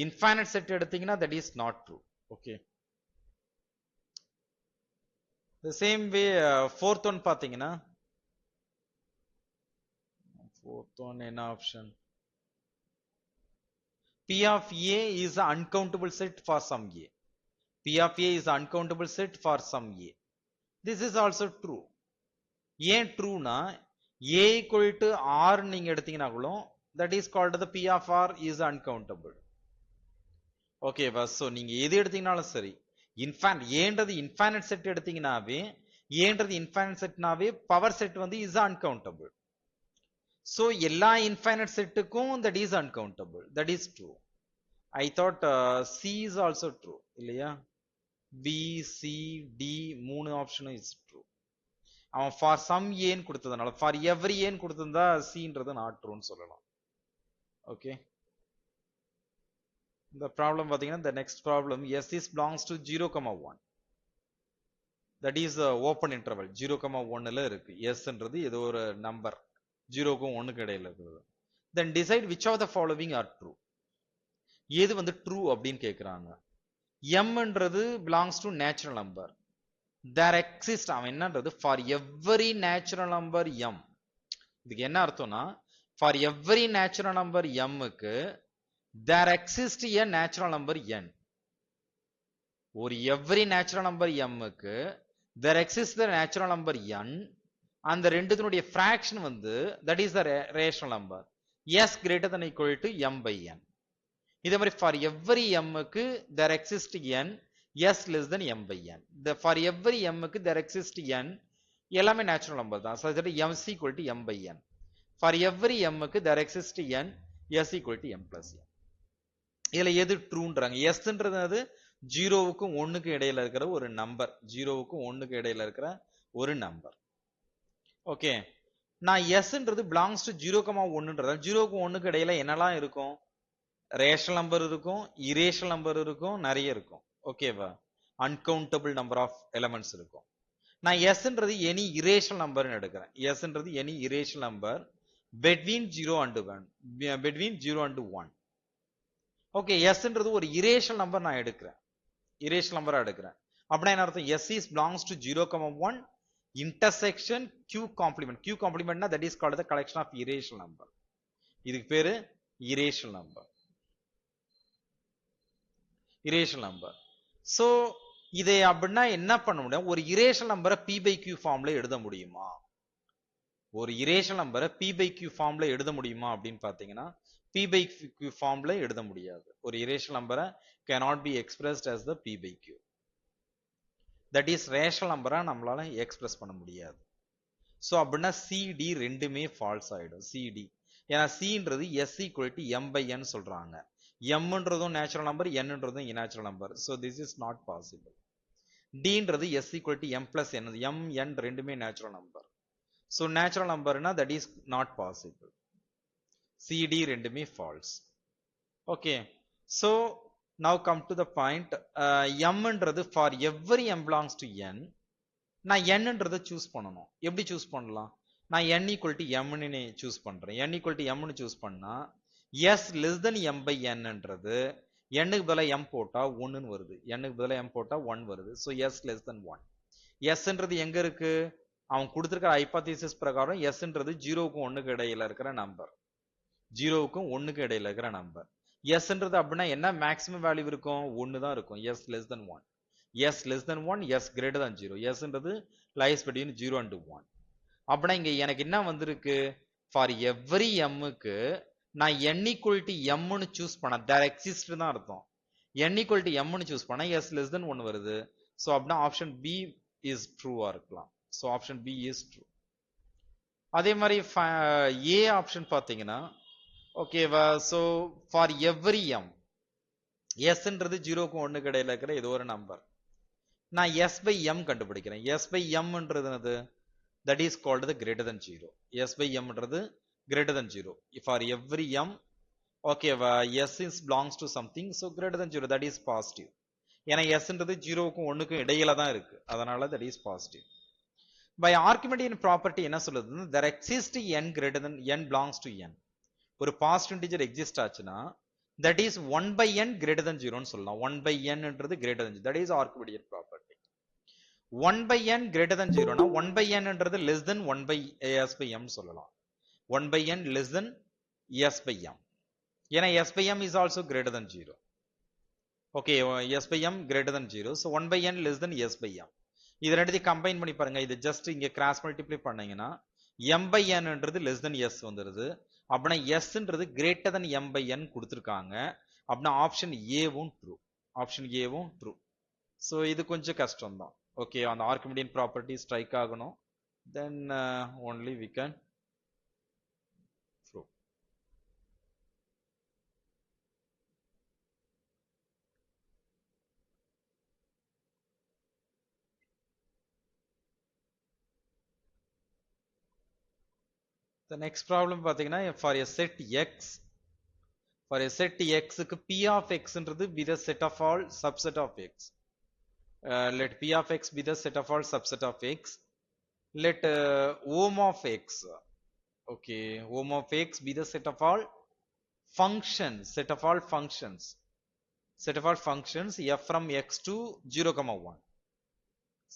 Speaker 1: Infinite set எடுத்தீங்கன்னா that is not true. Okay, the same way fourth one பாத்தீங்கன்னா fourth one என்ன option, P of A is an uncountable set for some A. P of A is an uncountable set for some A. This is also true. ஏன் ட்ரூனா A equal to R நீங்க எடுத்தீங்கன்னா கூட that is called the P of R is uncountable. ஓகேவா, சோ நீங்க எது எடுத்தீங்கனாலும் சரி, ஏன்றது இன்ஃபைனைட் செட் எடுத்தீங்கன்னாவே, ஏன்றது இன்ஃபைனைட் செட்னாவே பவர் செட் வந்து இஸ் அன்கவுண்டபிள். சோ எல்லா இன்ஃபைனைட் செட்டுக்கும் that is uncountable, that is true. I thought C is also true இல்லையா, பி சி டி மூணு ஆப்ஷனும் இஸ் ட்ரூ. அவன் ஃபார் சம் ஏன்னு கொடுத்ததுனால, ஃபார் எவ்ரி ஏன்னு கொடுத்திருந்தா சின்றது நாட் ட்ரூன்னு சொல்லலாம். ஓகே, இந்த ப்ராப்ளம் பாத்தீங்கன்னா the next problem, s is belongs to 0,1, that is open interval 0,1ல இருக்கு. s ன்றது ஏதோ ஒரு நம்பர் 0க்கும் 1க்கு இடையில இருக்குது. then decide which of the following are true. எது வந்து ட்ரூ அப்படின்னு கேக்குறாங்க. m ன்றது belongs to natural number, there exists, அவன் என்னன்றது for every natural number m. இதுக்கு என்ன அர்த்தம்னா for every natural number m க்கு there exists a natural number n. ஒரு every natural number m க்கு there exists the natural number n. அந்த ரெண்டுத்தினுடைய fraction வந்து that is the rational number s greater than equal to m by n. இதே மாதிரி for every m க்கு there exists n s less than m by n. for every m க்கு there exists n எல்லாமே natural number தான், so that m is equal to m by n. for every m க்கு there exists n s equal to m plus n. இதுல எது ட்ரூன்றாங்க, எஸ்ன்றது 0க்கும் 1க்கும் இடையில இருக்கிற ஒரு நம்பர், 0க்கும் 1க்கு இடையில இருக்கிற ஒரு நம்பர். ஓகே, நான் எஸ்ன்றது பிலாங்ஸ் டு 0,1ன்றதால 0க்கும் 1க்கு இடையில என்னெல்லாம் இருக்கும், ரேஷனல் நம்பர் இருக்கும், இரேஷனல் நம்பர் இருக்கும், நிறைய இருக்கும். ஓகேவா, அன்கவுண்டபிள் நம்பர் ஆஃப் எலிமெண்ட்ஸ் இருக்கும். நான் எஸ்ன்றது எனி இரேஷனல் நம்பர்னு எடுக்கிறேன். எஸ்ன்றது any irrational number between 0 and 1, between 0 and 1. ஓகே, எஸ்ன்றது ஒரு இரேஷனல் நம்பர் நான் எடுக்கிறேன், இரேஷனல் நம்பரா எடுக்கிறேன். அப்படின்னா என்ன அர்த்தம், s is belongs to 0,1 intersection q complement. q complementனா that is called the collection of irrational number. இதுக்கு பேரு irrational number, irrational number. So இதை அப்படின்னா என்ன பண்ண முடியும், ஒரு இரேஷனல் நம்பரை p by q ஃபார்ம்ல எழுத முடியுமா, ஒரு இரேஷனல் நம்பரை p by q ஃபார்ம்ல எழுத முடியுமா அப்படின்னு பாத்தீங்கன்னா p by q ஃபார்ம்ல எழுத முடியாது. ஒரு இரேஷனல் நம்பரை cannot be expressed as the p by q, that is rational நம்பரா நம்மளால எக்ஸ்பிரஸ் பண்ண முடியாது. சோ அப்படின்னா cd ரெண்டுமே ஃபால்ஸ் ஆயிடும். cd ஏன்னா cன்றது s equal to m by n சொல்றாங்க, mன்றதும் நேச்சுரல் நம்பர், nன்றதும் இந்நேச்சுரல் number, so this is not possible. dன்றது s equal to m plus n, m n ரெண்டுமே நேச்சுரல் நம்பர், so நேச்சுரல் நம்பர்னா that is not possible. cd ரெண்டுமே false. okay, so now come to the point, m ன்றது for every m belongs to n, நான் n ன்றதை சூஸ் பண்ணணும். எப்படி சூஸ் பண்ணலாம், நான் n equal to m ன்னு சூஸ் பண்றேன். n equal to m ன்னு சூஸ் பண்ணா s less than m by n ன்றது n க்கு பதிலா m போட்டா 1 ன்னு வருது, n க்கு பதிலா m போட்டா 1 வருது, so s less than 1. s ன்றது எங்க இருக்கு, அவன் கொடுத்திருக்கிற ஹைபோதீசிஸ் பிரகாரம் s ன்றது 0க்கும் 1க்கு இடையில இருக்கிற நம்பர், 0க்கும் 1க்கு இடையில இருக்கிற நம்பர். s ன்றது அப்படின்னா என்ன மேக்ஸிமம் வேல்யூ இருக்கும், 1 தான் இருக்கும், s less than 1, s less than 1, s greater than 0, s ன்றது lies between 0 and 1. அப்படின்னா இங்க எனக்கு என்ன வந்திருக்கு, for every m க்கு நான் n equal to m ன்னு சூஸ் பண்ண, there exists தான் அர்த்தம், n equal to m ன்னு சூஸ் பண்ணா s less than 1 வருது. சோ அப்படின்னா ஆப்ஷன் b is true ஆ இருக்கலாம். So option b is true. அதே மாதிரி a ஆப்ஷன் பாத்தீங்கன்னா ஓகேவா, so for every m, s ன்றது 0க்கும் 1க்கு இடையில இருக்கிற ஏதோ ஒரு நம்பர், நான் s by m கண்டுபிடிக்கிறேன். s by m ன்றது என்னது, that is called the greater than 0, s by m ன்றது greater than 0 for every m Okay, s is belongs to something, so greater than 0, that is positive. ஏன்னா s ன்றது 0க்கும் 1க்கும் இடையில தான் இருக்கு, அதனால that is positive. By Archimedean property என்ன சொல்லுதுன்னா, there exists n greater than n belongs to n. ஒரு positive integer exist ஆச்சுன்னா that is 1 by n greater than 0 ன்னு சொல்லலாம். 1 by n ன்றது greater than 0, that is Archimedean property. 1 by n greater than 0 னா 1 by n ன்றது less than 1 by s by m சொல்லலாம். 1 by n less than s by m. ஏன்னா s by m is also greater than 0. Okay, s by m greater than 0, so 1 by n less than s by m. இது ரெண்டுத்தையும் கம்பைன் பண்ணி பாருங்க, இது ஜஸ்ட் இங்க கிராஸ் மல்டிப்ளை பண்ணீங்கன்னா m by n ன்றது less than s வந்துருது. அப்படின்னா s ன்றது greater than m by n கொடுத்திருக்காங்க. அப்படின்னா ஆப்ஷன் ஏவும் ட்ரூ, ஆப்ஷன் ஏவும் ட்ரூ. ஸோ இது கொஞ்சம் கஷ்டம் தான். ஓகே, அந்த ஆர்கிமிடியன் ப்ராப்பர்ட்டி ஸ்ட்ரைக் ஆகணும், தென் only we can prove. The next problem பாத்தீங்கன்னா, for a set x, for a set x க்கு p of x ன்றது be the set of all subset of x. Let p of x be the set of all subset of x. Let om of x, okay, om of x be the set of all functions, set of all functions, set of all functions f from x to 0, 1.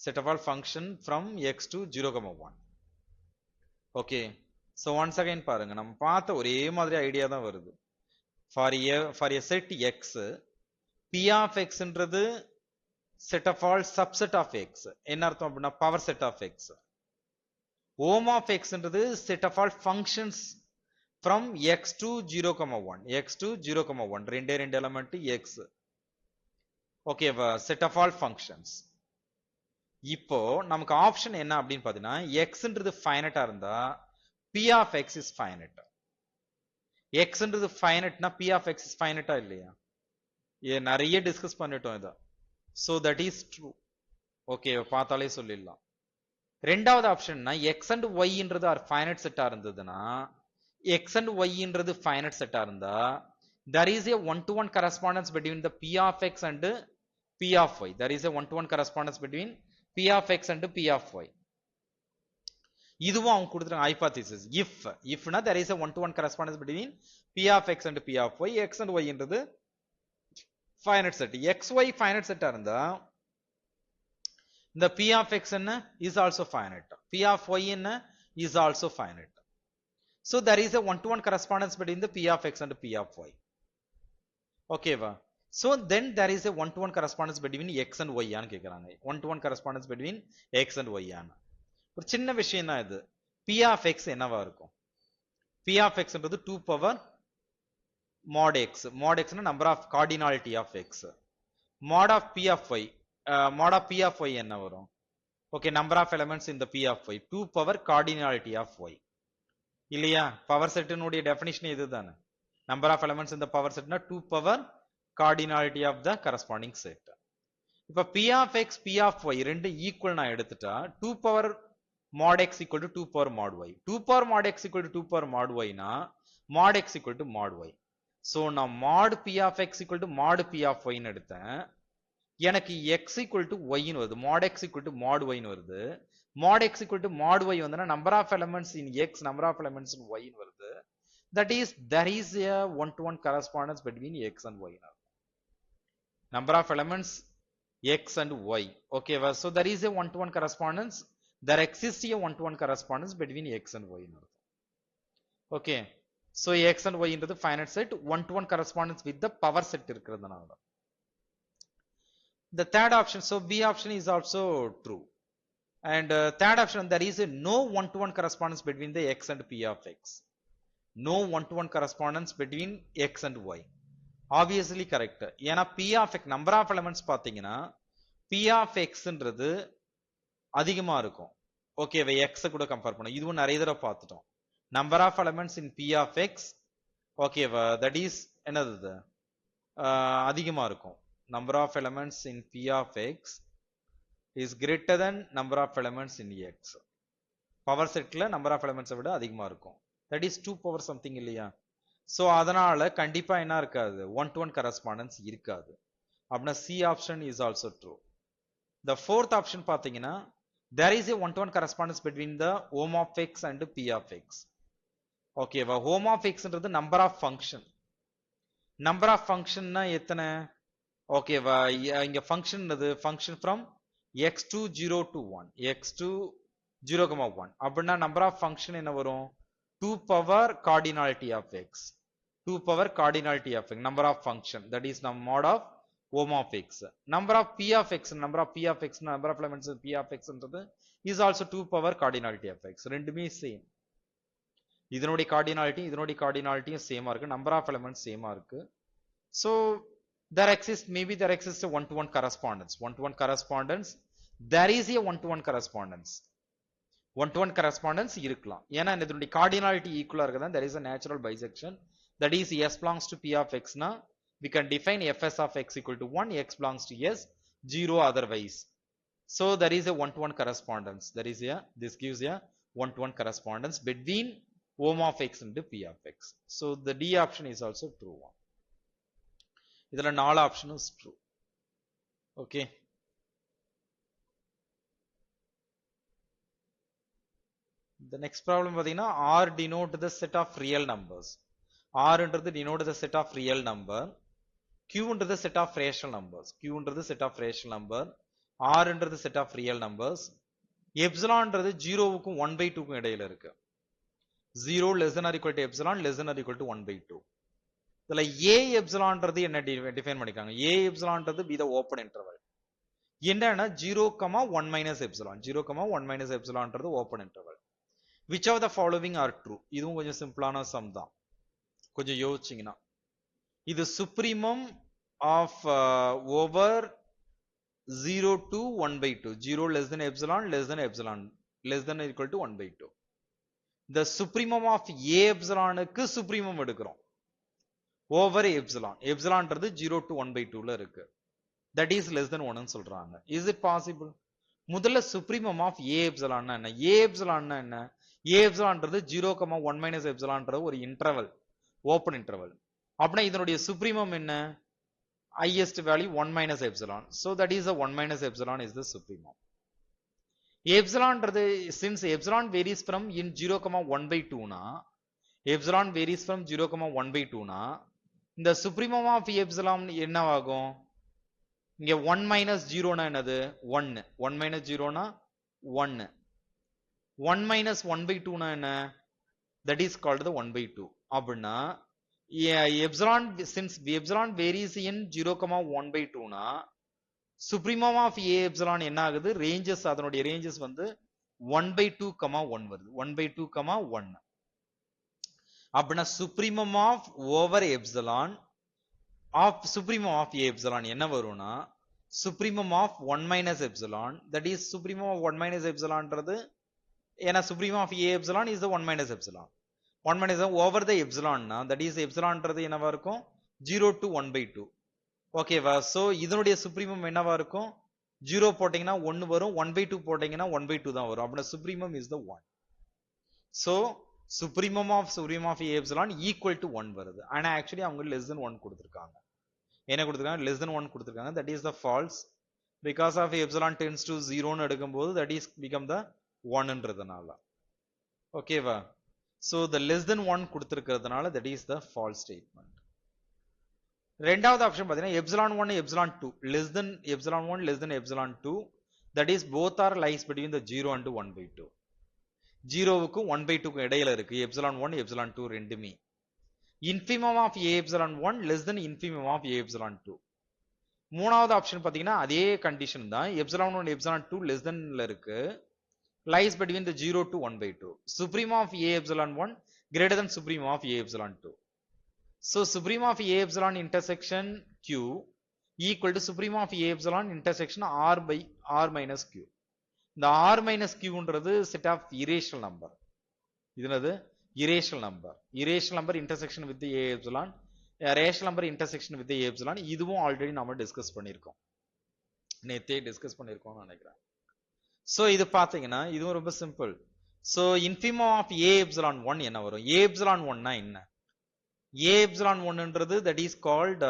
Speaker 1: Set of all function from x to 0, 1. Okay, so once again பாருங்க, நம்ம பார்த்த ஒரே மாதிரி ஐடியா தான் வருது. For a set x, p of x ன்றது set of all subset of x. என்ன அர்த்தம் அப்படின்னா power set of x. Om of x ன்றது set of all functions from x to 0, 1. x to 0, 1. ரெண்டே element x. Okay, set of all functions. இப்போ நமக்கு ஆப்ஷன் என்ன அப்படின்னு பாத்தீங்கன்னா, x ன்றது ஃபைனட்டா இருந்தா p of x is finite. x ன்றது ஃபைனட்னா p of x is finite இல்லையா? நிறைய டிஸ்கஸ் பண்ணிட்டோம் இத. so that is true. Okay, பார்த்தாலே சொல்லிடலாம். ரெண்டாவது ஆப்ஷன்னா x and y ன்றது ஆர் ஃபைனட் செட்டா இருந்ததுன்னா, x and y ன்றது ஃபைனட் செட்டா இருந்தா there is a one to one correspondence between the p of x and p of y. There is a one to one correspondence between p of x and p of y. இதுவும் அவங்க கொடுத்துருக்காங்க hypothesis. இஃப்னா there is a one to one correspondence between p of x and p of y. x and y ன்றது ஃபைனட் செட். xy ஃபைனட் செட்டா இருந்தா இந்த p of x என்ன is also finite, p of y என்ன is also finite. so there is a one to one correspondence between the p of x and p of y. okay va, so then there is a one to one correspondence between x and y ஆன்னு கேக்குறாங்க. one to one correspondence between x and y ஆன்னு. ஒரு சின்ன விஷயம் தான் இது. p of x என்னவா இருக்கும்? p of x ன்றது 2 power mod x. mod x னா number of cardinality of x. mod of p of y, mod of p of y என்ன வரும்? okay, number of elements in the p of y, 2 power cardinality of y. இல்லையா? பவர் செட்டினுடைய டெஃபினிஷன் இதுதானே. number of elements in the power set னா 2 power cardinality of the corresponding set. இப்ப p of x, p of y ரெண்டு ஈக்குவல் நான் எடுத்துட்டா 2 power mod x equal to 2 power mod y. 2 power mod x equal to 2 power mod y னா mod x equal to mod y. so நான் mod p of x equal to mod p of y ன்னு எடுத்தேன். எனக்கு x equal to y ன்னு வருது. mod x equal to mod y ன்னு வருது. mod x equal to mod y Vandana number of elements in x, number of elements in y ன்னு வருது. that is there is a one to one correspondence between x and y. number of elements x and y. okay, so there is a one to one correspondence, there exists a one to one correspondence between x and y. okay, so x and y ன்றது finite set, one to one correspondence with the power set இருக்கிறதுனால. the third option, so b option is also true. and third option, there is a no one to one correspondence between the x and p of x. no one to one correspondence between x and y. obviously correct. ஏன்னா p of x number of elements பாத்தீங்கன்னா p of x ன்றது அதிகமா இருக்கும். ஓகே, x கூட கம்பேர் பண்ணோம். இதுவும் நிறைய தடவை பார்த்துட்டோம். number of elements in p of x, okay, that is என்னது அதிகமா இருக்கும். number of elements in p of x is greater than number of elements in x. Power செட்ல number of elements விட அதிகமா இருக்கும். that is 2 power something இல்லையா? சோ அதனால கண்டிப்பா என்ன இருக்காது, 1-to-1 கரஸ்பாண்டன்ஸ் இருக்காது. அப்படின்னா C option is also true. The fourth option பாத்தீங்கன்னா there is a 1-to-1 correspondence between the home of x and p of x. ஓகேவா, home of x ன்றது number of function. number of function னா எத்தனை? ஓகேவா, இங்க ஃபங்க்ஷன் அது function from x to 0 to 1, x to 0, 1 அப்படின்னா நம்பர் ஆஃப் ஃபங்க்ஷன் என்ன வரும்? 2 power cardinality of x, 2 power cardinality of x, number of function, that is the mod of home of x. Number of p of x, number of p of x, number of elements in p of x ன்றது is also 2 power cardinality of x. ரெண்டுமே சேம். இதனுடைய கார்டினாலிட்டியும் சேமா இருக்கு, நம்பர் ஆஃப் எலிமெண்ட்ஸ் சேமா இருக்கு. so there exists a 1-to-1 correspondence. 1-to-1 correspondence, there is a 1-to-1 correspondence. 1-to-1 correspondence இருக்கலாம். ஏன்னா இதனுடைய கார்டினாலிட்டி ஈக்குவலா இருக்குதான், there is a natural bisection. That is s belongs to p of x னா we can define fs of x equal to 1, x belongs to s, 0 otherwise. So there is a 1-to-1 correspondence. This gives a 1-to-1 correspondence between home of x and p of x. So the D option is also true one. இதுல 4 option is true. Okay. The next problem பாத்தீங்கன்னா R denote the set of real numbers. R ன்றது denote the set of real number. Q ன்றது set of rational numbers. Q ன்றது set of rational number. R ன்றது set of real numbers. Epsilon ன்றது 0வுக்கும் 1/2க்கும் இடையில இருக்கு. 0 less than or equal to epsilon, less than or equal to 1/2. இதுல A epsilon ன்றது என்ன டிஃபைன் பண்ணிருக்காங்க? A epsilon ன்றது be the open interval. என்னன்னா 0, 1 minus epsilon. 0, 1 minus epsilon ன்றது open interval. Which of the following are true? இதுவும் கொஞ்சம் சிம்பிளான சம் தான், கொஞ்சம் யோசிச்சீங்கன்னா. இது supremum of over 0 to 1/2. 0 less than epsilon, less than epsilon, less than or equal to 1/2. The supremum of A epsilon க்கு supremum எடுக்கிறோம் over epsilon. epsilon ன்றது 0 to 1/2ல இருக்கு. That is less than 1 ன்னு சொல்றாங்க. Is it possible? முதல்ல supremum of A epsilon என்ன? A epsilon என்ன? A epsilon ன்றது 0, 1 minus epsilon ன்றது ஒரு இன்டர்வல், ஓபன் இன்டர்வல். அப்படின்னா இதனுடைய supremum என்ன? highest value 1 minus epsilon. So that is the 1 minus epsilon is the supremum. Epsilon ன்றது since epsilon varies from in 0, 1/2 னா, epsilon varies from 0, 1/2 னா, இந்த supremum of epsilon என்னவாகும்? இங்க 1 minus 0 னா என்னது? 1. 1 minus 0 னா 1. 1 minus 1/2 னா என்ன? That is called the 1/2. அப்படின்னா epsilon, since epsilon varies in 0, 1/2 னா supremum of A epsilon என்ன ஆகுது? ரேஞ்சஸ், அதனுடைய ரேஞ்சஸ் வந்து 1/2, 1 வருது. 1/2, 1. அப்படின்னா supremum of over epsilon of supremum of A epsilon என்ன வரும்னா supremum of 1 minus epsilon, that is supremum of 1 minus epsilon ன்றது, ஏன்னா supremum of A epsilon is the 1 minus epsilon. 1 minus over the epsilon னா, that is epsilon ன்றது என்னவா இருக்கும்? 0 to 1/2. ஓகேவா? சோ இதனுடைய supremum என்னவா இருக்கும்? 0 போட்டீங்கன்னா 1 வரும், 1/2 போட்டீங்கன்னா 1/2 தான் வரும். அப்படின்னா supremum is the 1. so supremum of A epsilon equal to 1 வருது. ஆனா actually அவங்க less than 1 கொடுத்திருக்காங்க. என்ன கொடுத்திருக்காங்க? less than 1 கொடுத்திருக்காங்க. That is the false. Because of epsilon tends to 0 ன்னு எடுக்கும்போது that is become the 1 ன்றதுனால. ஓகேவா? so the less than 1 கொடுத்திருக்கிறதுனால that is the false statement. ரெண்டாவது ஆப்ஷன் பாத்தீங்கன்னா epsilon 1 epsilon 2 less than epsilon 1 less than epsilon 2, that is both are lies between the 0 and 1/2. 0வுக்கும் 1/2க்கும் இடையில இருக்கு epsilon 1 epsilon 2 ரெண்டுமே. infimum of A epsilon 1 less than infimum of A epsilon 2. மூணாவது ஆப்ஷன் பாத்தீங்கன்னா அதே கண்டிஷன் தான், epsilon 1 epsilon 2 less than ல இருக்கு, lies between the 0 to 1/2. supremum of A epsilon 1 greater than supremum of A epsilon 2. so supremum of A epsilon intersection Q equal to supremum of A epsilon intersection R by R minus Q. இந்த R minus Q ன்றது set of irrational number. இது என்னது? irrational number. irrational number intersection with the A epsilon, rational number intersection with the A epsilon. இதுவும் ஆல்ரெடி நாம டிஸ்கஸ் பண்ணிருக்கோம், நேத்தே டிஸ்கஸ் பண்ணிருக்கோம்னு நினைக்கிறேன். சோ இது பாத்தீங்கன்னா இதுவும் ரொம்ப simple. So infimum of A epsilon 1 என்ன வரும்? A epsilon 1 னா என்ன? a epsilon 1ன்றது that is called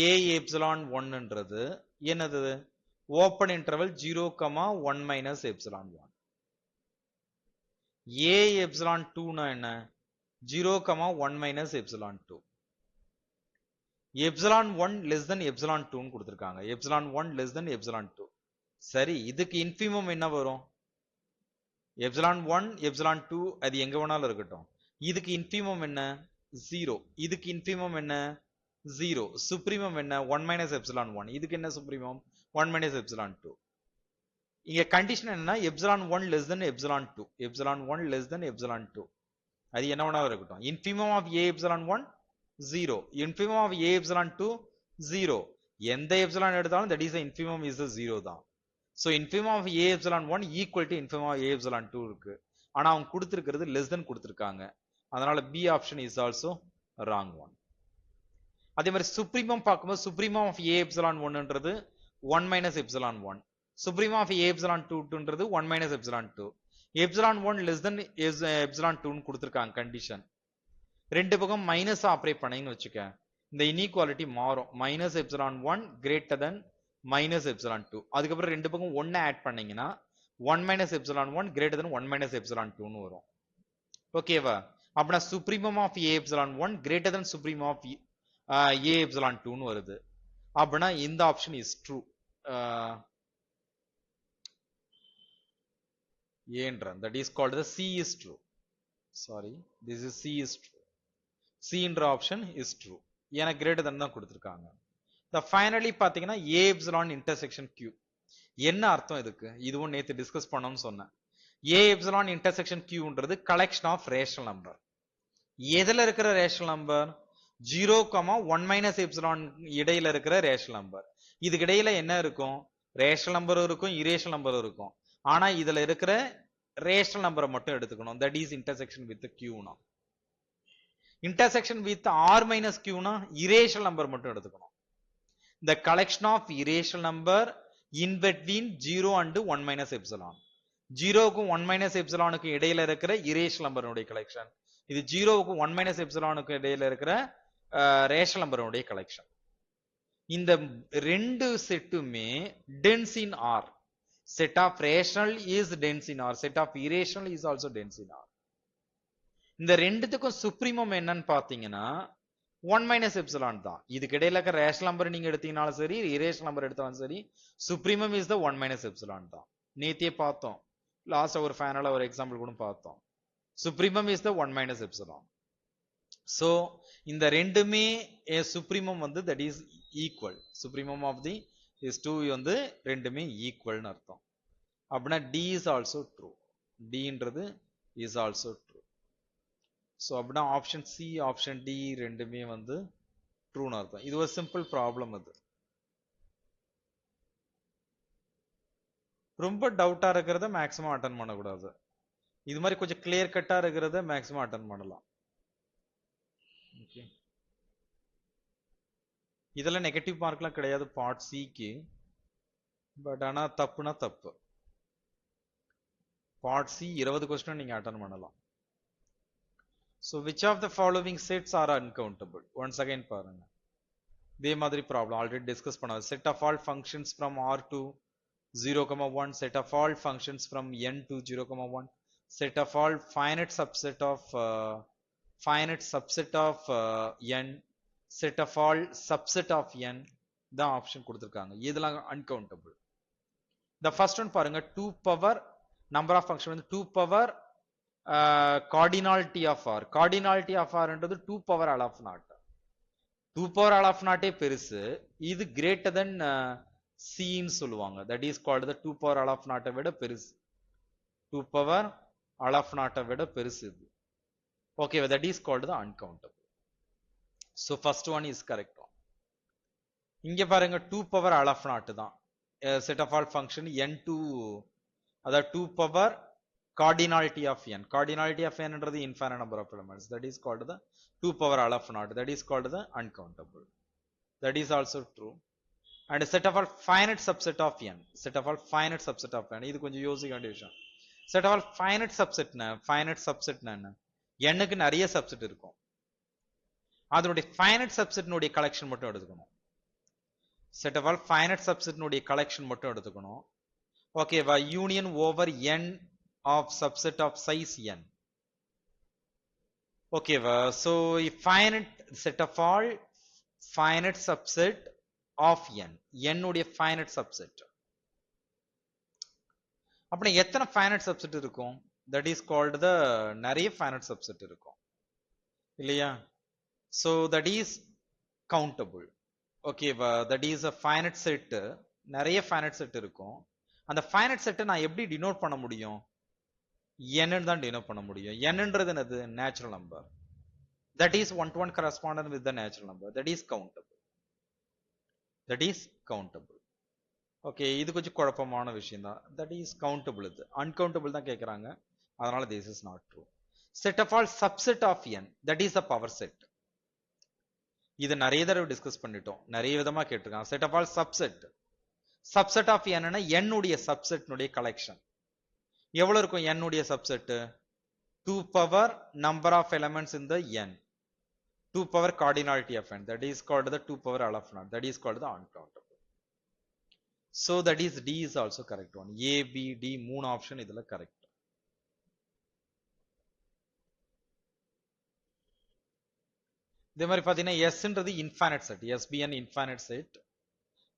Speaker 1: a epsilon 1ன்றது என்னது open interval 0, 1 minus epsilon 1. a epsilon 2 னா என்ன 0, 1 minus epsilon 2. epsilon 1 less than epsilon 2 ன்னு கொடுத்திருக்காங்க. epsilon 1 less than epsilon 2. சரி இதுக்கு infimum என்ன வரும் epsilon 1 epsilon 2 அது எங்க வேணாலும் இருக்கட்டும். இதுக்கு infimum என்ன 0. இதுக்கு infimum என்ன 0. supremum என்ன 1 minus epsilon 1. இதுக்கு என்ன supremum 1 minus epsilon 2. இங்க கண்டிஷன் என்னன்னா epsilon 1 less than epsilon 2. epsilon 1 less than epsilon 2. அது என்ன வேணாலும் இருக்கட்டும். infimum of a epsilon 1 0. infimum of a epsilon 2 0. எந்த epsilon எடுத்தாலும் that is the infimum is the 0 தான். So infimum of a epsilon 1 equal to infimum of a epsilon 2 இருக்கு. ஆனா அவங்க கொடுத்திருக்கிறது less than கொடுத்திருக்காங்க. அதனால B option is also wrong one. அதே மாதிரி supremum பார்க்கும்போது supremum of a epsilon 1ன்றது 1 minus epsilon 1. supremum of a epsilon 2ன்றது 1 minus epsilon 2. epsilon 1 less than epsilon 2 ன்னு கொடுத்திருக்காங்க கண்டிஷன். ரெண்டு பக்கம் மைனஸ் ஆப்ரேட் பண்ணீங்கன்னு வச்சுக்க இந்த இன்இக்வாலிட்டி மாறும் minus epsilon 1 greater than minus epsilon 2 அதுக்கப்புறம் ரெண்டு பக்கம் 1 ஆட் பண்ணீங்கன்னா 1 minus epsilon 1 greater than 1 minus epsilon 2 ன்னு வரும் ஓகேவா அப்படினா supremum of a epsilon 1 greater than supremum of a epsilon 2 ன்னு வருது அப்படினா இந்த ஆப்ஷன் இஸ் ட்ரூ ஏன்றான் that is called the C is true sorry this is C is true C என்ற ஆப்ஷன் இஸ் ட்ரூ ஏன்னா கிரேட்டர் தென் தான் கொடுத்திருக்காங்க the finally பாத்தீங்கன்னா a epsilon intersection q என்ன அர்த்தம் இதுக்கு இதுவும் நேத்து டிஸ்கஸ் பண்ணோம்னு சொன்னேன் a epsilon intersection qன்றது collection of rational number எதுல இருக்கிற rational number 0, 1 minus epsilon இடையில இருக்கிற rational number இதுக்கு இடையில என்ன இருக்கும் rational number இருக்கும் irrational number இருக்கும் ஆனா இதுல இருக்கிற rational number மட்டும் எடுத்துக்கணும் that is intersection with q னா intersection with r minus q னா irrational number மட்டும் எடுத்துக்கணும் the collection of irrational number in between 0 and 1 minus epsilon 0 க்கு 1 minus epsilon க்கு இடையில இருக்கிற irrational number உடைய collection இது 0 க்கு 1 minus epsilon க்கு இடையில இருக்கிற rational number உடைய collection இந்த ரெண்டு செட்டுமே dense in r set of rational is dense in r set of irrational is also dense in r இந்த ரெண்டுத்துக்கும் சுப்ரீமம் என்னன்னு பாத்தீங்கன்னா 1 minus epsilon தான் இதுக்கு இடையில இருக்க ரேஷனல் நம்பர் நீங்க எடுத்தீங்கனாலும் சரி இரேஷனல் நம்பர் எடுத்தாலும் சரி supremum is the 1 minus epsilon தான் நேத்தியே பார்த்தோம் லாஸ்ட் ஒரு ஃபைனலா ஒரு எக்ஸாம்பிள் கூட பார்த்தோம் supremum is the 1 minus epsilon so இந்த ரெண்டுமே சுப்ரீமம் வந்து that is equal supremum of the is 2 வந்து ரெண்டுமே ஈக்குவல்னு அர்த்தம் அப்படினா D is also true D ன்றது is also true so அப்படினா ஆப்ஷன் C ஆப்ஷன் D ரெண்டுமே வந்து ட்ரூ ன்னு அர்த்தம் இது ஒரு சிம்பிள் ப்ராப்ளம் அது ரொம்ப டவுட்டா இருக்கிறத மேக்ஸிமம் அட்டெண்ட் பண்ண கூடாது இது மாதிரி கொஞ்சம் கிளியர் கட்டா இருக்கிறத மேக்ஸிமம் அட்டெண்ட் பண்ணலாம் ஓகே இதெல்லாம் நெகட்டிவ் மார்க்லாம் கிடையாது பார்ட் C க்கு பட் ஆனா தப்புனா தப்பு பார்ட் C 20 क्वेश्चन நீங்க அட்டெண்ட் பண்ணலாம் so which of the following sets are uncountable once again பாருங்க இதே மாதிரி ப்ராப்ளம் ஆல்ரெடி டிஸ்கஸ் பண்ணாது set of all functions from R to 0, 1 set of all functions from n to 0, 1 set of all finite subset of n set of all subset of n தான் ஆப்ஷன் கொடுத்திருக்காங்க இதெல்லாம் uncountable the first one பாருங்க 2 power number of function வந்து 2 power cardinality of r cardinality of r ன்றது 2 power all of naught 2 power all of naught பெருசு இது greater than c ன்னு சொல்லுவாங்க that is called the 2 power all of naught விட பெருசு 2 power all of naught விட பெருசு இது okay that is called the uncountable so first one is correct one இங்க பாருங்க 2 power all of naught தான் set of all function n2 அதாவது 2 power cardinality of n cardinality of n ன்றது infinite number of elements that is called the 2 power all of naught that is called the uncountable that is also true and set of all finite subset of n set of all finite subset of n இது கொஞ்சம் யோசிக்க வேண்டிய விஷயம் set of all finite subset என்ன n-க்கு நிறைய சப்செட் இருக்கும் அதனுடைய finite subset னுடைய collection மட்டும் எடுத்துக்கணும் set of all finite subset னுடைய collection மட்டும் எடுத்துக்கணும் ஓகேவா union over n of subset of size n ஓகேவா so finite set of all finite subset of n உடைய finite subset அப்படி எத்தனை finite subset இருக்கும் that is called the நிறைய finite subset இருக்கும் இல்லையா so that is countable ஓகேவா that is a finite set நிறைய finite set இருக்கும் அந்த finite set நான் எப்படி denote பண்ண முடியும் n ன்னு தான் denote பண்ண முடியும் n ன்றது என்னது natural number that is one to one correspondent with the natural number that is countable okay இது கொஞ்சம் குழப்பமான விஷயம் தான் that is countable இது uncountable தான் கேக்குறாங்க அதனால this is not true set of all subset of n that is the power set இது நிறைய தடவை டிஸ்கஸ் பண்ணிட்டோம் நிறைய விதமா கேட்டிருக்காங்க set of all subset of n னா n உடைய subset உடைய collection எவ்வளவு இருக்கும் n உடைய subset 2 power number of elements in the n 2 power cardinality of n that is called the 2 power all of naught that is called the uncountable so that is d is also correct one a b d மூணு ஆப்ஷன் இதுல கரெக்ட் இதே மாதிரி பாத்தீங்கன்னா s ன்றது infinite set s be an infinite set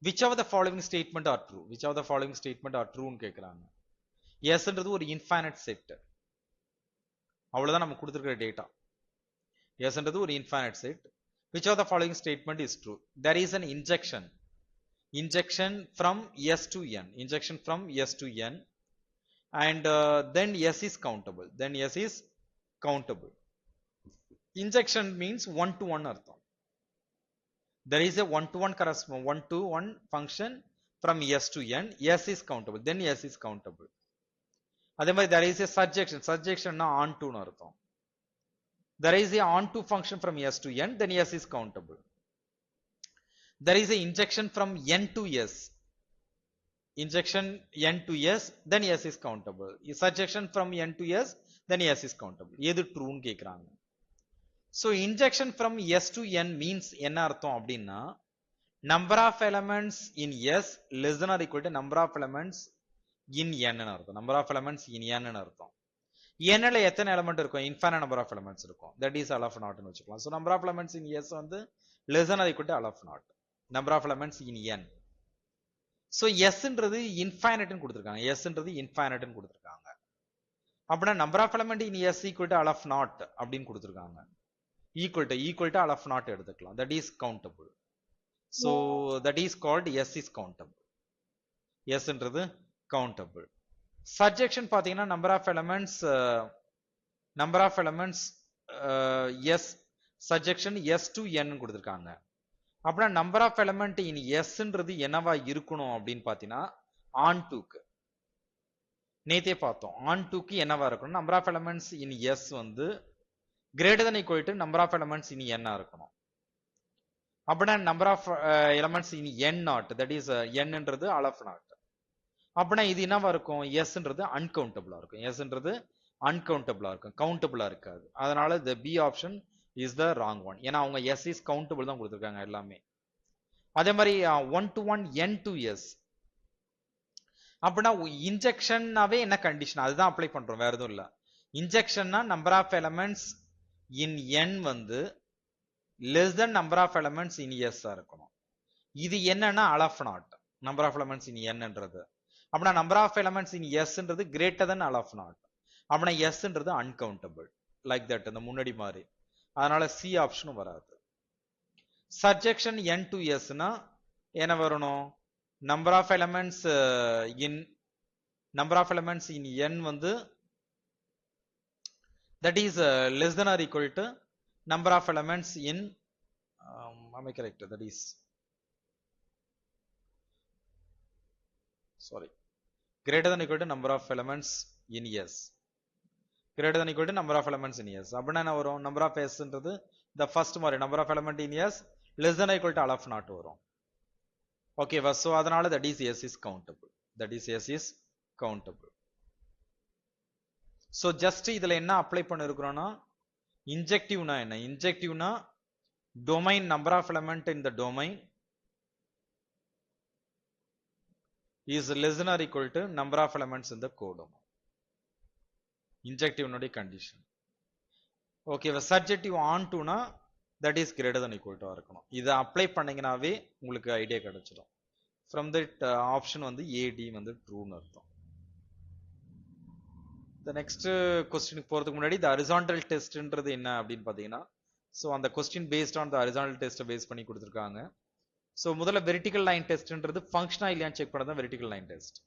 Speaker 1: which of the following statement are true which of the following statement are true ன்னு கேக்குறாங்க s ன்றது ஒரு infinite set அவ்வளவுதான் நம்ம கொடுத்திருக்கிற டேட்டா s ன்றது ஒரு infinite set which of the following statement is true there is an injection from s to n and then s is countable injection means one to one artham there is a one to one function from s to n s is countable then s is countable அதே மாதிரி there is a surjection னா on to னு அர்த்தம் there is a on to function from s to n then s is countable there is a injection from n to s then s is countable surjection from n to s then s is countable எது true னு கேக்குறாங்க so injection from s to n means என்ன அர்த்தம் அப்படின்னா number of elements in s less than or equal to number of elements in n னு அர்த்தம் number of elements in n னு அர்த்தம் n ல எத்தனை எலிமெண்ட் இருக்கும் infinite number of elements இருக்கும் that is all of naught னு வெச்சுக்கலாம் so number of elements in s வந்து less than or equal to all of naught number of elements in n so s ன்றது infinite னு கொடுத்திருக்காங்க அப்படினா number of elements in s equal to all of naught அப்படினு கொடுத்திருக்காங்க equal to all of naught எடுத்துக்கலாம் that is countable so that is called s is countable s ன்றது countable surjection பாத்தீங்கன்னா number of elements s surjection s to n னு கொடுத்திருக்காங்க அப்படினா number of element in s ன்றது என்னவா இருக்கணும் அப்படினு பாத்தீனா on to க்கு நேத்தே பார்த்தோம் on to க்கு என்னவா இருக்கணும் number of elements in s வந்து greater than equal to number of elements in n ஆ இருக்கணும் அப்படினா number of elements in n naught that is n ன்றது all of naught அப்படினா இது என்னவா இருக்கும் s ன்றது uncountable இருக்கும் s ன்றது uncountable இருக்கும் countable இருக்காது அதனால the b option is the wrong one ஏனா அவங்க s is countable தான் கொடுத்திருக்காங்க எல்லாமே அதே மாதிரி 1 to 1 n to s அப்படினா இன்ஜெக்ஷன்னாவே என்ன கண்டிஷன் அதுதான் அப்ளை பண்றோம் வேற எதுவும் இல்ல இன்ஜெக்ஷன்னா number of elements in n வந்து less than number of elements in s ஆ இருக்கணும் இது என்னன்னா all of naught number of elements in n ன்றது அப்படினா number of elements in s ன்றது greater than all of naught அப்படினா s ன்றது uncountable like that அந்த முன்னாடி மாதிரி அதனால c ஆப்ஷனும் வராது surjection n to s னா என்ன வரணும் number of elements in n வந்து that is less than or equal to number of elements in am I correct that is sorry greater than equal to number of elements in s greater than equal to number of elements in s அப்படினா என்ன வரும் number of s ன்றது the first மாதிரி number of element in s less than or equal to all of naught வரும் ஓகேவா so அதனால that is s is countable so just இதுல என்ன அப்ளை பண்ணிருக்கிறோம்னா இன்ஜெக்டிவ்னா என்ன இன்ஜெக்டிவ்னா domain number of element in the domain is less than or equal to number of elements in the codomain. Injective node condition. Okay, subjective on to na that is greater than equal to இருக்கணும். இத அப்ளை பண்ணீங்கனாவே உங்களுக்கு ஐடியா கிடைச்சிடும். From that option வந்து AD வந்து true னு அர்த்தம். The next question போறதுக்கு முன்னாடி the horizontal test ன்றது என்ன அப்படினு பாத்தீங்கன்னா so அந்த question based on the horizontal test pass பண்ணி கொடுத்திருக்காங்க. So முதல்ல வெர்டிகல் லைன் டெஸ்ட்ன்றது ஃபங்க்ஷனா இல்லையான்னு செக் பண்ணதான் வெர்டிகல் லைன் டெஸ்ட்.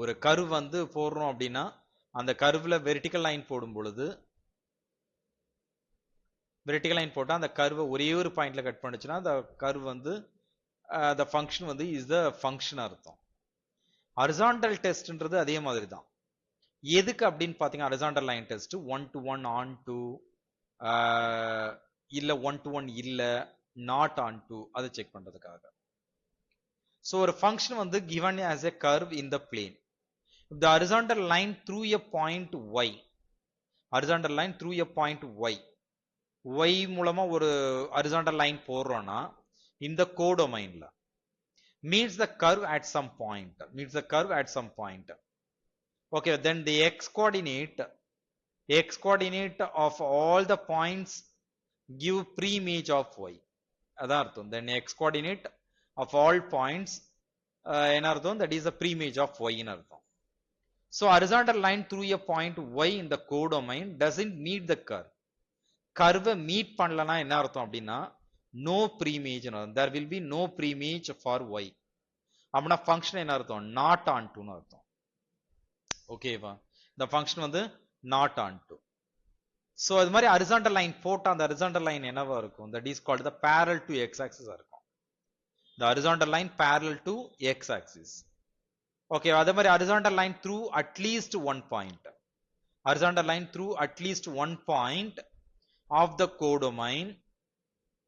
Speaker 1: ஒரு கர்வ் வந்து போடுறோம் அப்படின்னா அந்த கர்வ்ல வெர்டிகல் லைன் போடும் பொழுது வெர்டிகல் லைன் போட்டா அந்த கர்வை ஒரே ஒரு பாயிண்ட்ல கட் பண்ணுச்சுன்னா அந்த கர்வ் வந்து the function வந்து is the function அர்த்தம். ஹரிசாண்டல் டெஸ்ட்ன்றது அதே மாதிரி தான். எதுக்கு அப்படின்னு பாத்தீங்கன்னா horizontal line test 1 to 1 on to இல்ல 1 to 1 இல்ல not on to அதை செக் பண்றதுக்காக. So ஒரு function வந்து given as a curve in the plane. If the horizontal line through a point y, horizontal line through a point y, y மூலமா ஒரு horizontal line போடுறோம்னா இந்த codomainல meets the curve at some point, meets the curve at some point. Okay, then the x coordinate of all the points give pre-image of y. அதான் அர்த்தம். Then x coordinate of all points என்ன அர்த்தம்? That is the pre-image of y ன்னு அர்த்தம். So horizontal line through a point y in the codomain doesn't meet the curve. Curve meet பண்ணலனா என்ன அர்த்தம் அப்படின்னா no pre-image ன்னு அர்த்தம். There will be no pre-image for y. அப்படின்னா ஃபங்க்ஷன் என்ன அர்த்தம்? not onto ன்னு அர்த்தம். ஓகேவா? இந்த ஃபங்க்ஷன் வந்து not onto. So அது மாதிரி horizontal line போட்டா அந்த horizontal line என்னவா இருக்கும்? That is called the parallel to x axis இருக்கும். The horizontal line parallel to x axis. Okay, அதே மாதிரி horizontal line through at least one point. Horizontal line through at least one point of the codomain.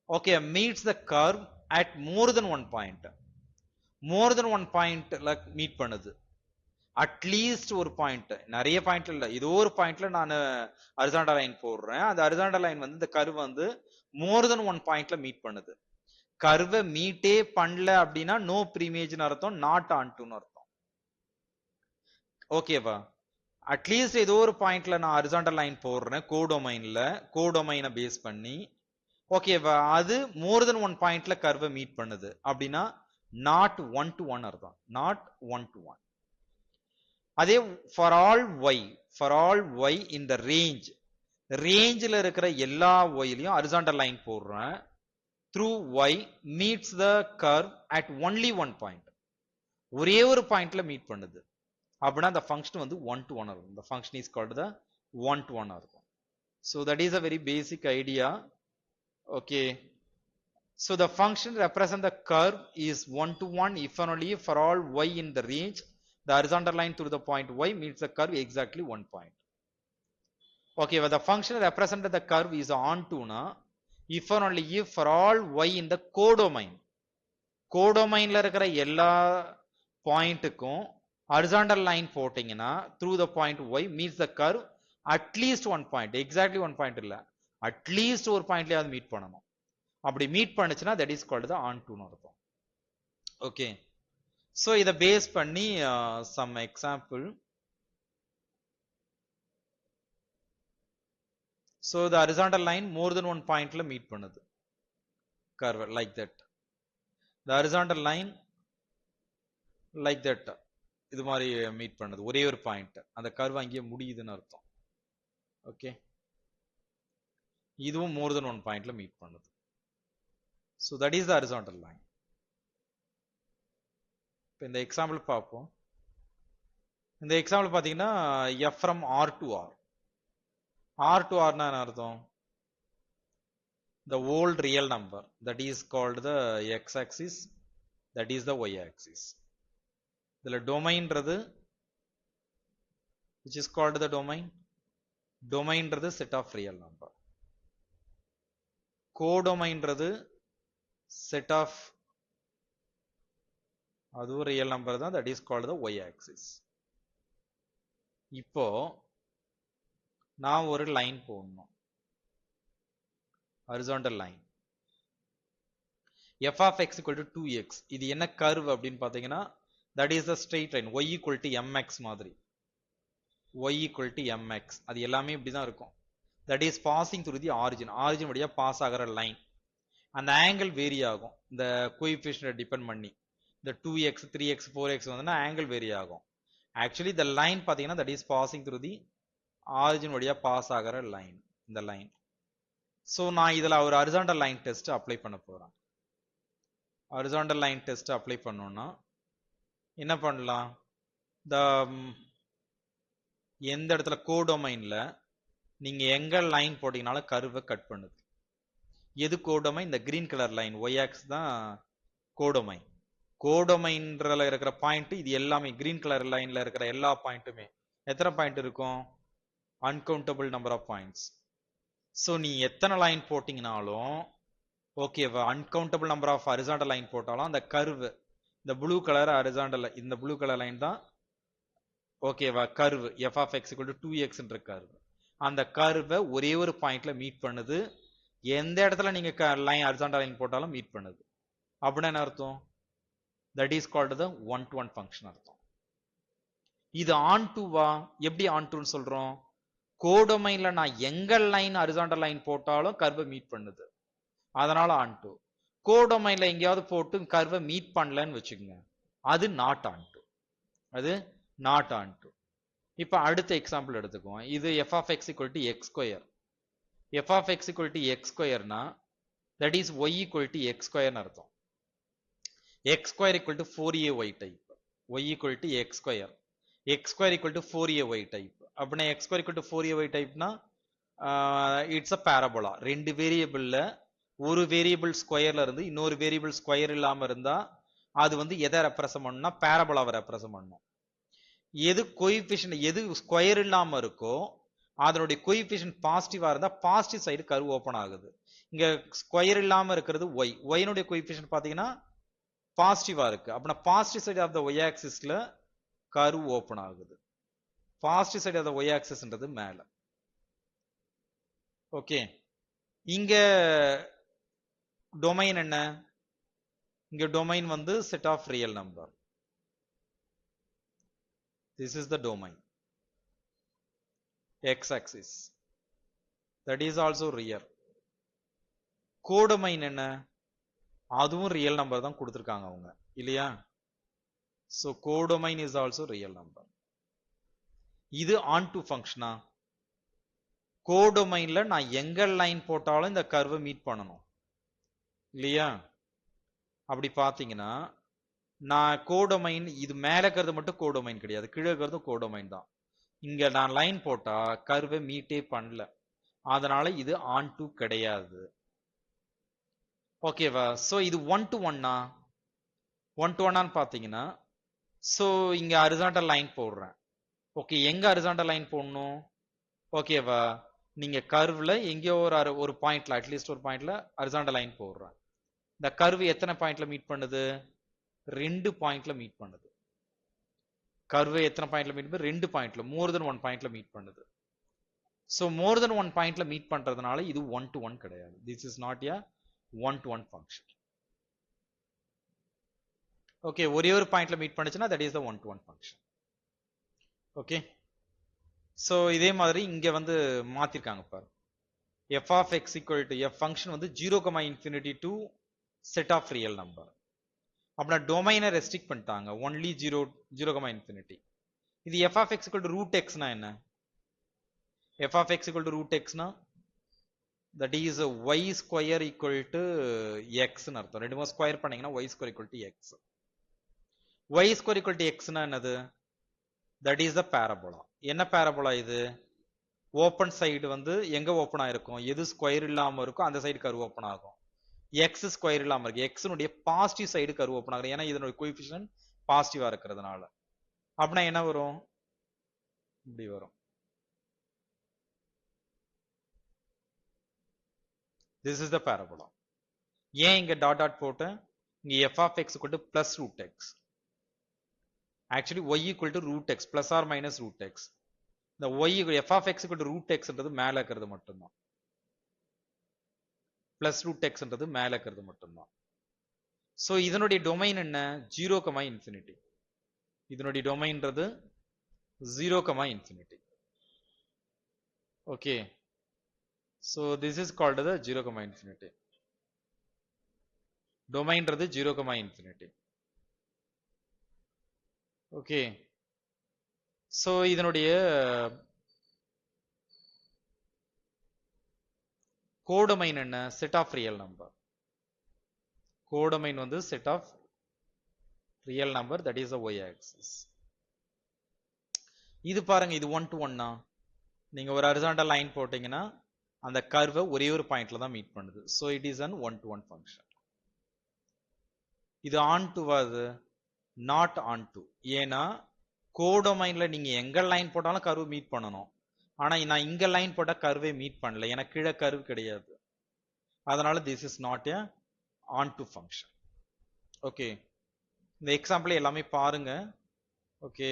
Speaker 1: Okay, meets the curve at more than one point. More than one point like meet பண்ணுது. அட்லீஸ்ட் ஒரு பாயிண்ட், நிறைய பாயிண்ட் இல்ல, ஏதோ ஒரு பாயிண்ட்ல நான் ஹரிசாண்டல் லைன் போடுறேன். அந்த ஹரிசாண்டல் லைன் வந்து இந்த கர்வ் வந்து மோர் தென் ஒன் பாயிண்ட்ல மீட் பண்ணுது. கர்வை மீட்டே பண்ணல அப்படின்னா நோ ப்ரீமேஜ்னு அர்த்தம், நாட் ஆன்டுன்னு அர்த்தம். ஓகேவா? அட்லீஸ்ட் ஏதோ ஒரு பாயிண்ட்ல நான் ஹரிசாண்டல் லைன் போடுறேன் கோடொமைனை பேஸ் பண்ணி. ஓகேவா? அது மோர் தென் ஒன் பாயிண்ட்ல கர்வை மீட் பண்ணுது அப்படின்னா நாட் 1 to 1 அர்த்தம், நாட் 1 to 1. அதே for all y in the ரேஞ்சில் இருக்கிற எல்லா yலையும் ஹரிசாண்டல் லைன் போடுறேன். through y meets the curve at only one point. ஒரே ஒரு பாயிண்ட்ல மீட் பண்ணுது அப்படின்னா அந்த ஃபங்க்ஷன் வந்து 1 to 1 இருக்கும். the function is called the 1 to 1 இருக்கும். So that is a very basic idea. Okay, so the function represent the curve is 1 to 1 if and only for all y in the range the horizontal line through the point y meets the curve exactly one point. Okay, well, the function represent the curve is onto na if and only if for all y in the codomainல இருக்கிற எல்லா பாயிண்ட்டுக்கும் horizontal line போட்டீங்கன்னா through the point y meets the curve at least one point, exactly one point இல்ல, at least ஒரு பாயிண்ட்லயாவது மீட் பண்ணணும். அப்படி மீட் பண்ணுச்சுன்னா that is called the onto ன்னு அர்த்தம். ஓகே, so இதை பேஸ் பண்ணி some example. So the horizontal line more than one pointல மீட் பண்ணுது curve like that. The horizontal line like that இது மாதிரி மீட் பண்ணுது ஒரே ஒரு பாயிண்ட், அந்த கர்வ் அங்கேயே முடியுதுன்னு அர்த்தம். ஓகே, இதுவும் more than one pointல மீட் பண்ணுது. So that is the horizontal line. இப்போ இந்த எக்ஸாம்பிள் பார்ப்போம். இந்த எக்ஸாம்பிள் பார்த்தீங்கன்னா f from r to r. r to r னா என்ன அர்த்தம்? the whole real number that is called the x axis, that is the y axis. இதுல டொமைன்றது which is called the domainன்றது set of real number, codomainன்றது set of அதுவும் real number தான், that is called the y axis. இப்போ நான் ஒரு லைன் போடணும், horizontal line. f of x equal to 2x. இது என்ன கர்வ் அப்படின்னு பாத்தீங்கன்னா that is the straight line. y equal to mx மாதிரி, y equal to mx. அது எல்லாமே இப்படிதான் இருக்கும். that is passing through the origin. origin வழியா பாஸ் ஆகிற லைன். அந்த ஆங்கிள் வேரி ஆகும் இந்த கோஎஃபிஷியன்ட் டிபெண்ட் பண்ணி. இந்த 2x 3x 4x வந்து ஆங்கிள் வேரி ஆகும். ஆக்சுவலி இந்த லைன் பாத்தீங்கன்னா that is passing through the origin வழியா பாஸ் ஆகிற லைன், இந்த லைன். சோ நான் இதுல ஒரு ஹரிசாண்டல் லைன் டெஸ்ட் அப்ளை பண்ண போறேன். ஹரிசாண்டல் லைன் டெஸ்ட் அப்ளை பண்ணோம்னா என்ன பண்ணலாம், இந்த எந்த இடத்துல கோடொமைன்ல நீங்க எங்க லைன் போட்டீங்கனாலும் கர்வை கட் பண்ணுது. எது கோடொமைன்? இந்த green colour line y axis தான் கோடொமைன். கோடொமைன்ல இருக்கிற பாயிண்ட் இது எல்லாமே கிரீன் கலர் லைன்ல இருக்கிற எல்லா பாயிண்ட்டுமே எத்தனை பாயிண்ட் இருக்கும்? Uncountable number of points. So நீ எத்தனை லைன் போட்டீங்கனாலும் ஓகேவா, uncountable number of horizontal line போட்டாலும் அந்த கர்வ், இந்த ப்ளூ கலர் ஹரிசாண்டல், இந்த ப்ளூ கலர் லைன் தான் ஓகேவா curve f of x equal to 2x என்ற கர்வ். அந்த கர்வை ஒரே ஒரு பாயிண்ட்ல மீட் பண்ணுது. எந்த இடத்துல நீங்க லைன் ஹரிசாண்டல் லைன் போட்டாலும் மீட் பண்ணுது. அப்படின்னா என்ன அர்த்தம்? That is called the one to one function அர்த்தம். இது ஆன் டுவா? எப்படி ஆன் டுன்னு சொல்றோம்? கோடொமைன்ல நான் எங்க லைன் ஹரிசாண்டல் லைன் போட்டாலும் கர்வை மீட் பண்ணுது, அதனால ஆன் டு. கோடொமைன்ல எங்கேயாவது போட்டு கர்வை மீட் பண்ணலன்னு வச்சுக்கோங்க, அது நாட் ஆன் டு, அது நாட் ஆன் டு. இப்ப அடுத்த எக்ஸாம்பிள் எடுத்துக்குவோம். இது f of x equal to x square. f of x equal to x square னா that is y equal to x square னு அர்த்தம். x square equal to 4ay type, y equal to x square, x square equal to 4ay type. அப்படின்னா x square equal to 4ay type னா இட்ஸ் a parabola. ரெண்டு வேரியபிள்ல ஒரு வேரியபிள் ஸ்கொயர்ல இருந்து இன்னொரு வேரியபிள் ஸ்கொயர் இல்லாம இருந்தா அது வந்து எதை ரெப்ரசன்ட் பண்ணணும்னா பாராபோலாவை ரெப்ரசன்ட் பண்ணணும். எது கோஎஃபிஷியன்ட், எது ஸ்கொயர் இல்லாம இருக்கோ அதனுடைய கோஎஃபிஷியன்ட் பாசிட்டிவா இருந்தா பாசிட்டிவ் சைடு கர்வ் ஓபன் ஆகுது. இங்க ஸ்கொயர் இல்லாம இருக்கிறது y, y னுடைய கோஎஃபிஷியன்ட் பாத்தீங்கன்னா பாசிட்டிவா இருக்கு. அப்படின்னா positive side of the y ஆக்சிஸ்ல கர்வ் ஓபன் ஆகுது. Positive side of the y ஆக்சிஸ்ன்றது மேல. ஓகே, இங்க டொமைன் என்ன? இங்க டொமைன் வந்து set of real number. This is the domain. X-axis. That is also real. Codomain என்ன? அதுவும் ரியல் நம்பர் தான் கொடுத்திருக்காங்க அவங்க, இல்லையா? So codomain is also real number. இது on to ஃபங்க்ஷனா? கோடொமைன்ல நான் எங்க லைன் போட்டாலும் இந்த கர்வை மீட் பண்ணணும், இல்லையா? அப்படி பாத்தீங்கன்னா நான் கோடொமைன், இது மேல இருக்கிறது மட்டும் கோடொமைன் கிடையாது, கீழே இருக்கிறது கோடொமைன் தான். இங்க நான் லைன் போட்டா கர்வை மீட்டே பண்ணல, அதனால இது ஆன் டு கிடையாது. ஓகேவா? சோ இது ஒன் டு ஒன்னா? ஒன் டு ஒன்னான்னு பாத்தீங்கன்னா சோ இங்க ஹரிசாண்டல் லைன் போடுறேன். ஓகே, எங்க ஹரிசாண்டல் லைன் போடணும்? ஓகேவா, நீங்க கர்வ்ல எங்கேயோ ஒரு பாயிண்ட்ல, அட்லீஸ்ட் ஒரு பாயிண்ட்ல ஹரிசாண்டல் லைன் போடுறேன். இந்த கர்வ் எத்தனை பாயிண்ட்ல மீட் பண்ணுது? ரெண்டு பாயிண்ட்ல மீட் பண்ணுது. கர்வ் எத்தனை பாயிண்ட்ல மீட் பண்ணுது? ரெண்டு பாயிண்ட்ல, மோர் தென் ஒன் பாயிண்ட்ல மீட் பண்ணுது. சோ மோர் தென் ஒன் பாயிண்ட்ல மீட் பண்றதுனால இது ஒன் டு ஒன் கிடையாது. This is not a one to one function. Okay, ஒரே ஒரு பாயிண்ட்ல மீட் பண்ணுச்சுன்னா that is the one to one function. Okay, so இதே மாதிரி இங்க வந்து மாத்திருக்காங்க பாரு. f of x equal to f function வந்து 0, to set of real number. அப்படின்னா டொமைனை ரெஸ்ட்ரிக்ட் பண்ணிட்டாங்க, ஒன்லி 0, இது f of x equal to root x னா என்ன? f of x equal to root x னா that is y square equal to x னு அர்த்தம். ரெண்டுமே ஸ்கொயர் பண்ணீங்கன்னா y square equal to x. y square equal to x னா என்னது? that is the parabola. என்ன parabola இது? ஓபன் சைடு வந்து எங்க ஓபன் ஆயிருக்கும்? எது ஸ்கொயர் இல்லாம இருக்கோ அந்த சைடு கர்வ் ஓபன் ஆகும். x ஸ்கொயர் இல்லாம இருக்கு, x னுடைய பாசிட்டிவ் சைடு கர்வ் ஓபன் ஆகும், ஏன்னா இதனுடைய கோஎஃபிஷியன்ட் பாசிட்டிவா இருக்கிறதுனால. அப்படின்னா என்ன வரும்? இப்படி வரும். This is the parabola. ஏன் இங்க டாட் டாட் போட்டு? இங்க f of x equal to plus root x. Actually y equal to root x, plus or minus root x. இந்த y f of x equal to root xன்றது மேல இருக்கிறது மட்டும்தான். plus root xன்றது மேல இருக்கிறது மட்டும்தான். சோ இதனுடைய டொமைன் என்ன? 0, infinity. இதனுடைய டொமைன்றது 0, infinity. Okay. So this is called the 0, infinity. டொமைன்றது 0, infinity. Okay. So இதனுடைய கோடொமைன் என்ன? Set of real number. Codomain வந்து set of real number, that is the y axis. இது பாருங்க, இது 1 to 1 நீங்க ஒரு ஹரிசாண்டல் லைன் போட்டீங்கன்னா அந்த கர்வை ஒரே ஒரு பாயிண்ட்ல தான் மீட் பண்ணுது. so it is an 1 to 1 function. இது ஆன் டு அது நாட் ஆன் டு. ஏன்னா கோடொமைன்ல நீங்க எங்க லைன் போட்டாலும் கர்வ் மீட் பண்ணணும். ஆனா நான் இங்க லைன் போட்டா கர்வே மீட் பண்ணல, எனக்கு கீழே கர்வ் கிடையாது. அதனால this is not a on to function. Okay, இந்த எக்ஸாம்பிள் எல்லாமே பாருங்க. ஓகே,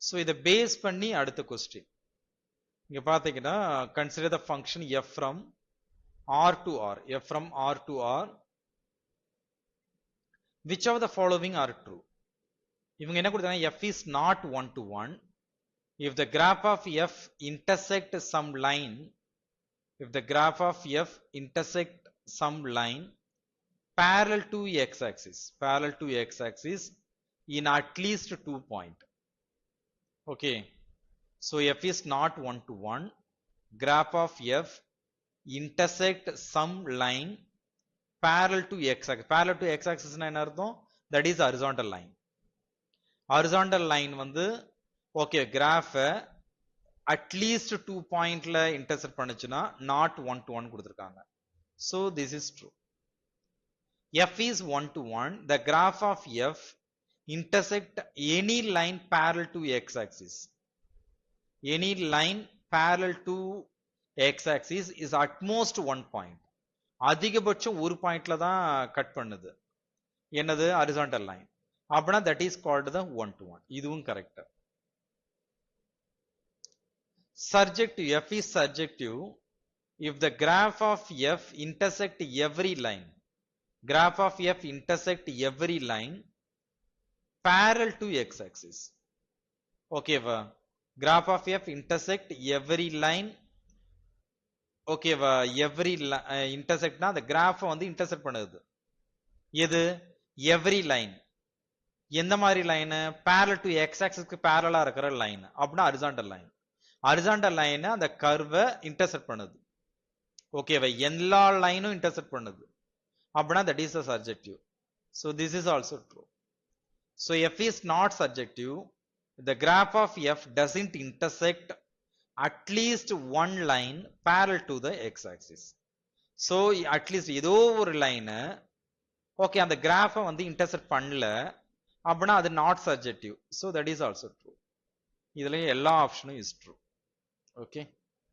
Speaker 1: சோ இத பேஸ் பண்ணி அடுத்த क्वेश्चन இங்க பாத்தீங்கன்னா, consider the function f from r to r. f from r to r, which of the following are true? இவங்க என்ன கொடுத்தாங்க? f is not 1 to 1 if the graph of f intersect some line, if the graph of f intersect some line parallel to x-axis, parallel to x-axis in at least 2 point. Okay, so f is not 1 to 1, graph of f intersect some line parallel to x-axis. Parallel to x-axis na enna artham? That is horizontal line. Horizontal line வந்து ஓகே, கிராஃப அட்லீஸ்ட் 2 பாயிண்ட்ல இன்டர்செக்ட் பண்ணுச்சுன்னா நாட் 1 to 1 கொடுத்திருக்காங்க. so this is true. f is 1 to 1, the graph of f intersect any line parallel to x-axis. Any line parallel to x-axis is at most 1 point. அதிகபட்சம் ஒரு பாயிண்ட்ல தான் கட் பண்ணுது. என்னது? Horizontal line. அப்படின்னா that is called the 1 to 1. இதுவும் correct. Surjective, f is surjective if the graph of f intersect every line, graph of f intersect every line parallel to x-axis. Okay va, graph of f intersect every line. Okay va, every intersect na the graph வந்து intersect பண்ணுது. எது? every line. எந்த மாதிரி லைன்? parallel to x-axis க்கு parallel இருக்கிற லைன். அப்படின்னா horizontal line. horizontal line அந்த கர்வை இன்டர்செக்ட் பண்ணுது. ஓகேவா? எல்லா லைனும் இன்டர்செக்ட் பண்ணுது. அப்படின்னா that is the surjective. so this is also true. so f is not surjective, the graph of f doesn't intersect at least one line parallel to the x-axis. so at least ஏதோ ஒரு லைன் ஓகே அந்த கிராஃபை வந்து இன்டர்செக்ட் பண்ணல, அப்படின்னா அது not surjective. so that is also true. இதுலயும் எல்லா ஆப்ஷனும் is true. Okay,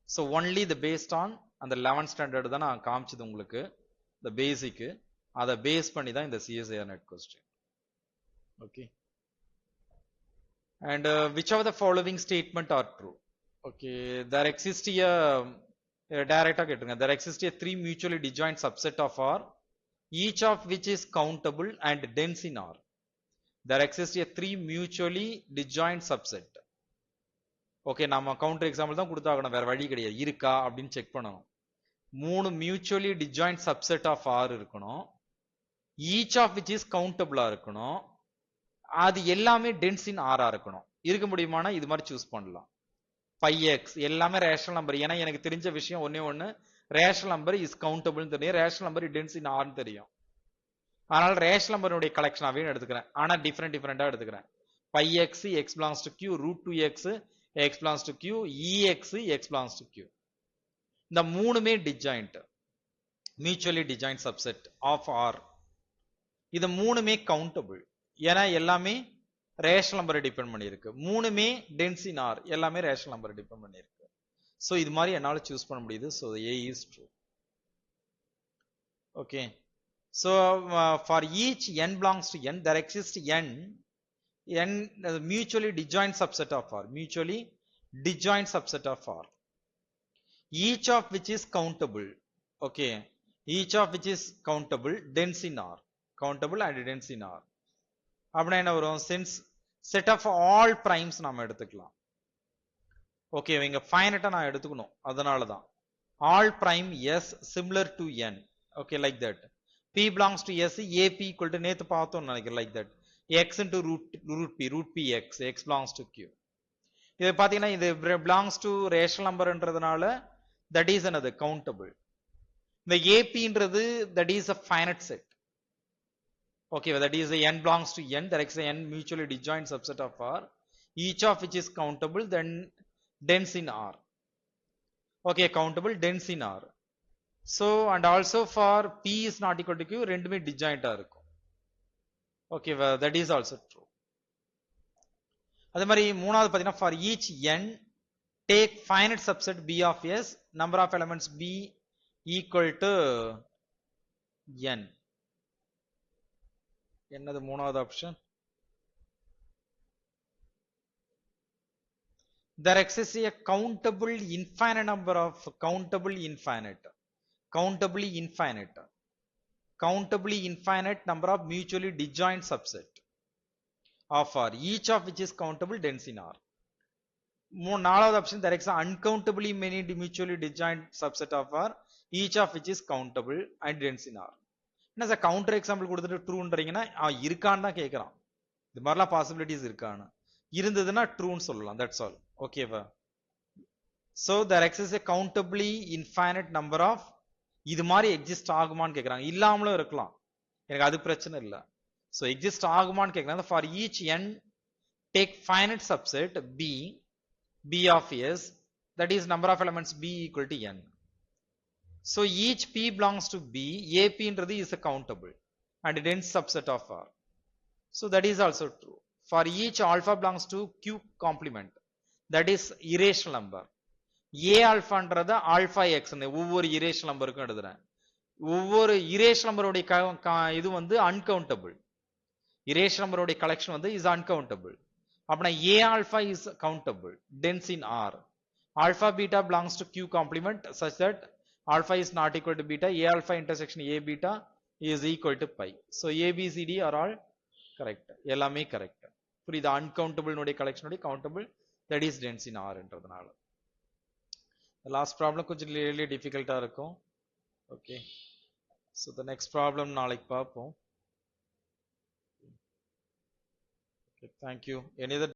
Speaker 1: so only the based on அந்த 11th standard தான் நான் காமிச்சது உங்களுக்கு, the basic. அதை பேஸ் பண்ணி தான் இந்த CSIR net question. Okay, and which of the following statement are true? okay, there exists a டைரக்டா கேட்டுங்க. there exists a 3 mutually disjoint subset of R, each of which is countable and dense in R. there exists a 3 mutually disjoint subset. Okay, நம்ம கவுண்டர் எக்ஸாம்பிள் தான் கொடுத்தாகணும், வேற வழி கிடையாது. இருக்கா அப்படின்னு செக் பண்ணணும். 3 மியூச்சுவலி டிஜாயிண்ட் சப்செட் ஆஃப் ஆர் இருக்கணும், ஈச் ஆஃப் விச் இஸ் கவுண்டபிளா இருக்கணும், அது எல்லாமே டென்ஸ் இன் ஆரா இருக்கணும். இருக்க முடியுமானா இது மாதிரி சூஸ் பண்ணலாம். 5x எல்லாமே ரேஷனல் நம்பர். ஏன்னா எனக்கு தெரிஞ்ச விஷயம் ஒன்னே ஒன்னு, ரேஷனல் நம்பர் இஸ் கவுண்டபிள் தெரியும், ரேஷனல் நம்பர் டென்ஸ் இன் ஆர்னு தெரியும். அதனால ரேஷனல் நம்பருடைய கலெக்ஷனாவே எடுத்துக்கிறேன், ஆனா டிஃபரெண்டா எடுத்துக்கிறேன். 5x x belongs to q, root 2x x belongs to q, ex x belongs to q. இந்த மூணுமே டிஜாயிண்ட், மியூச்சுவலி டிஜாயிண்ட் சப்செட் ஆஃப் ஆர். இது மூணுமே கவுண்டபிள், ஏன்னா எல்லாமே ரேஷனல் நம்பரை டிபெண்ட் பண்ணியிருக்கு. மூணுமே டென்ஸ் இன் ஆர், எல்லாமே ரேஷனல் நம்பரை டிபெண்ட் பண்ணியிருக்கு. ஸோ இது மாதிரி என்னால் சூஸ் பண்ண முடியுது. So A is true. Okay, So for each n belongs to n, there exists n mutually disjoint subset of R, mutually disjoint subset of R, each of which is countable. Okay, each of which is countable, dense in R, countable and dense in R. அப்படின்னா என்ன வரும்? since set of all primes நாம எடுத்துக்கலாம். ஓகே, இங்க ஃபைனட்டா நான் எடுத்துக்கணும், அதனால தான் all prime s similar to n. Okay, like that. P belongs to s, AP equal to நேத்து பார்த்தோம் நினைக்கிறேன், like that. X into root p x, x belongs to q. இது பாத்தீங்கன்னா இது belongs to rational numberன்றதுனால that is another countable. இந்த AP-ன்றது that is a finite set. Okay, that is the n belongs to n, there is a n mutually disjoint subset of R, each of which is countable, then dense in R. Okay, countable, dense in R. So and also for P is not equal to Q, ரெண்டுமே disjoint ஆ இருக்கும். Okay, well, that is also true. அதே மாதிரி மூணாவது பாத்தீங்கன்னா for each n take finite subset B of S, number of elements B equal to n. என்னது மூணாவது option? There exists a countable infinite number of countably infinite number of mutually disjoint subset of R, each of which is countable, dense in R. நாலாவது option there is uncountably many mutually disjoint subset of R, each of which is countable and dense in R. என்ன சார் கவுண்டர் எக்ஸாம்பிள் கொடுத்துட்டு ட்ரூன்றீங்கன்னா இருக்கான்னு தான் கேட்கறான். இது மாதிரிலாம் பாசிபிலிட்டிஸ் இருக்கான்னு, இருந்ததுன்னா ட்ரூன்னு சொல்லலாம், தட்ஸ் ஆல். ஓகேவா? so there exists a countably infinite number of, இது மாதிரி எக்ஸிஸ்ட் ஆகுமான்னு கேக்குறாங்க. இல்லாமலும் இருக்கலாம், எனக்கு அது பிரச்சனை இல்ல. so எக்ஸிஸ்ட் ஆகுமான்னு கேக்குறாங்க. for each n take finite subset B of S, that is number of elements B equal to n. so each P belongs to B, AP ன்றது is a countable and dense subset of R. so that is also true. for each alpha belongs to Q complement, that is irrational number. A alphaன்றத alpha x ன்னு ஒவ்வொரு irrational நம்பருக்கும் எழுதுறேன். ஒவ்வொரு irrational நம்பருடைய இது வந்து uncountable. irrational நம்பருடைய collection வந்து is uncountable. அப்பனா A alpha is countable, dense in R. Alpha beta belongs to Q complement such that alpha is not equal to beta. A alpha intersection A beta is equal to pi. So A, B, C, D are all correct. எல்லாமே correct. புரியுது? uncountable நோடைய collection நோடைய countable, that is dense in R என்றதுனால. The last problem கொஞ்சம் really difficult ஆ இருக்கும். Okay. So the next problem நாளைக்கு பார்ப்போம். Okay, thank you. Any other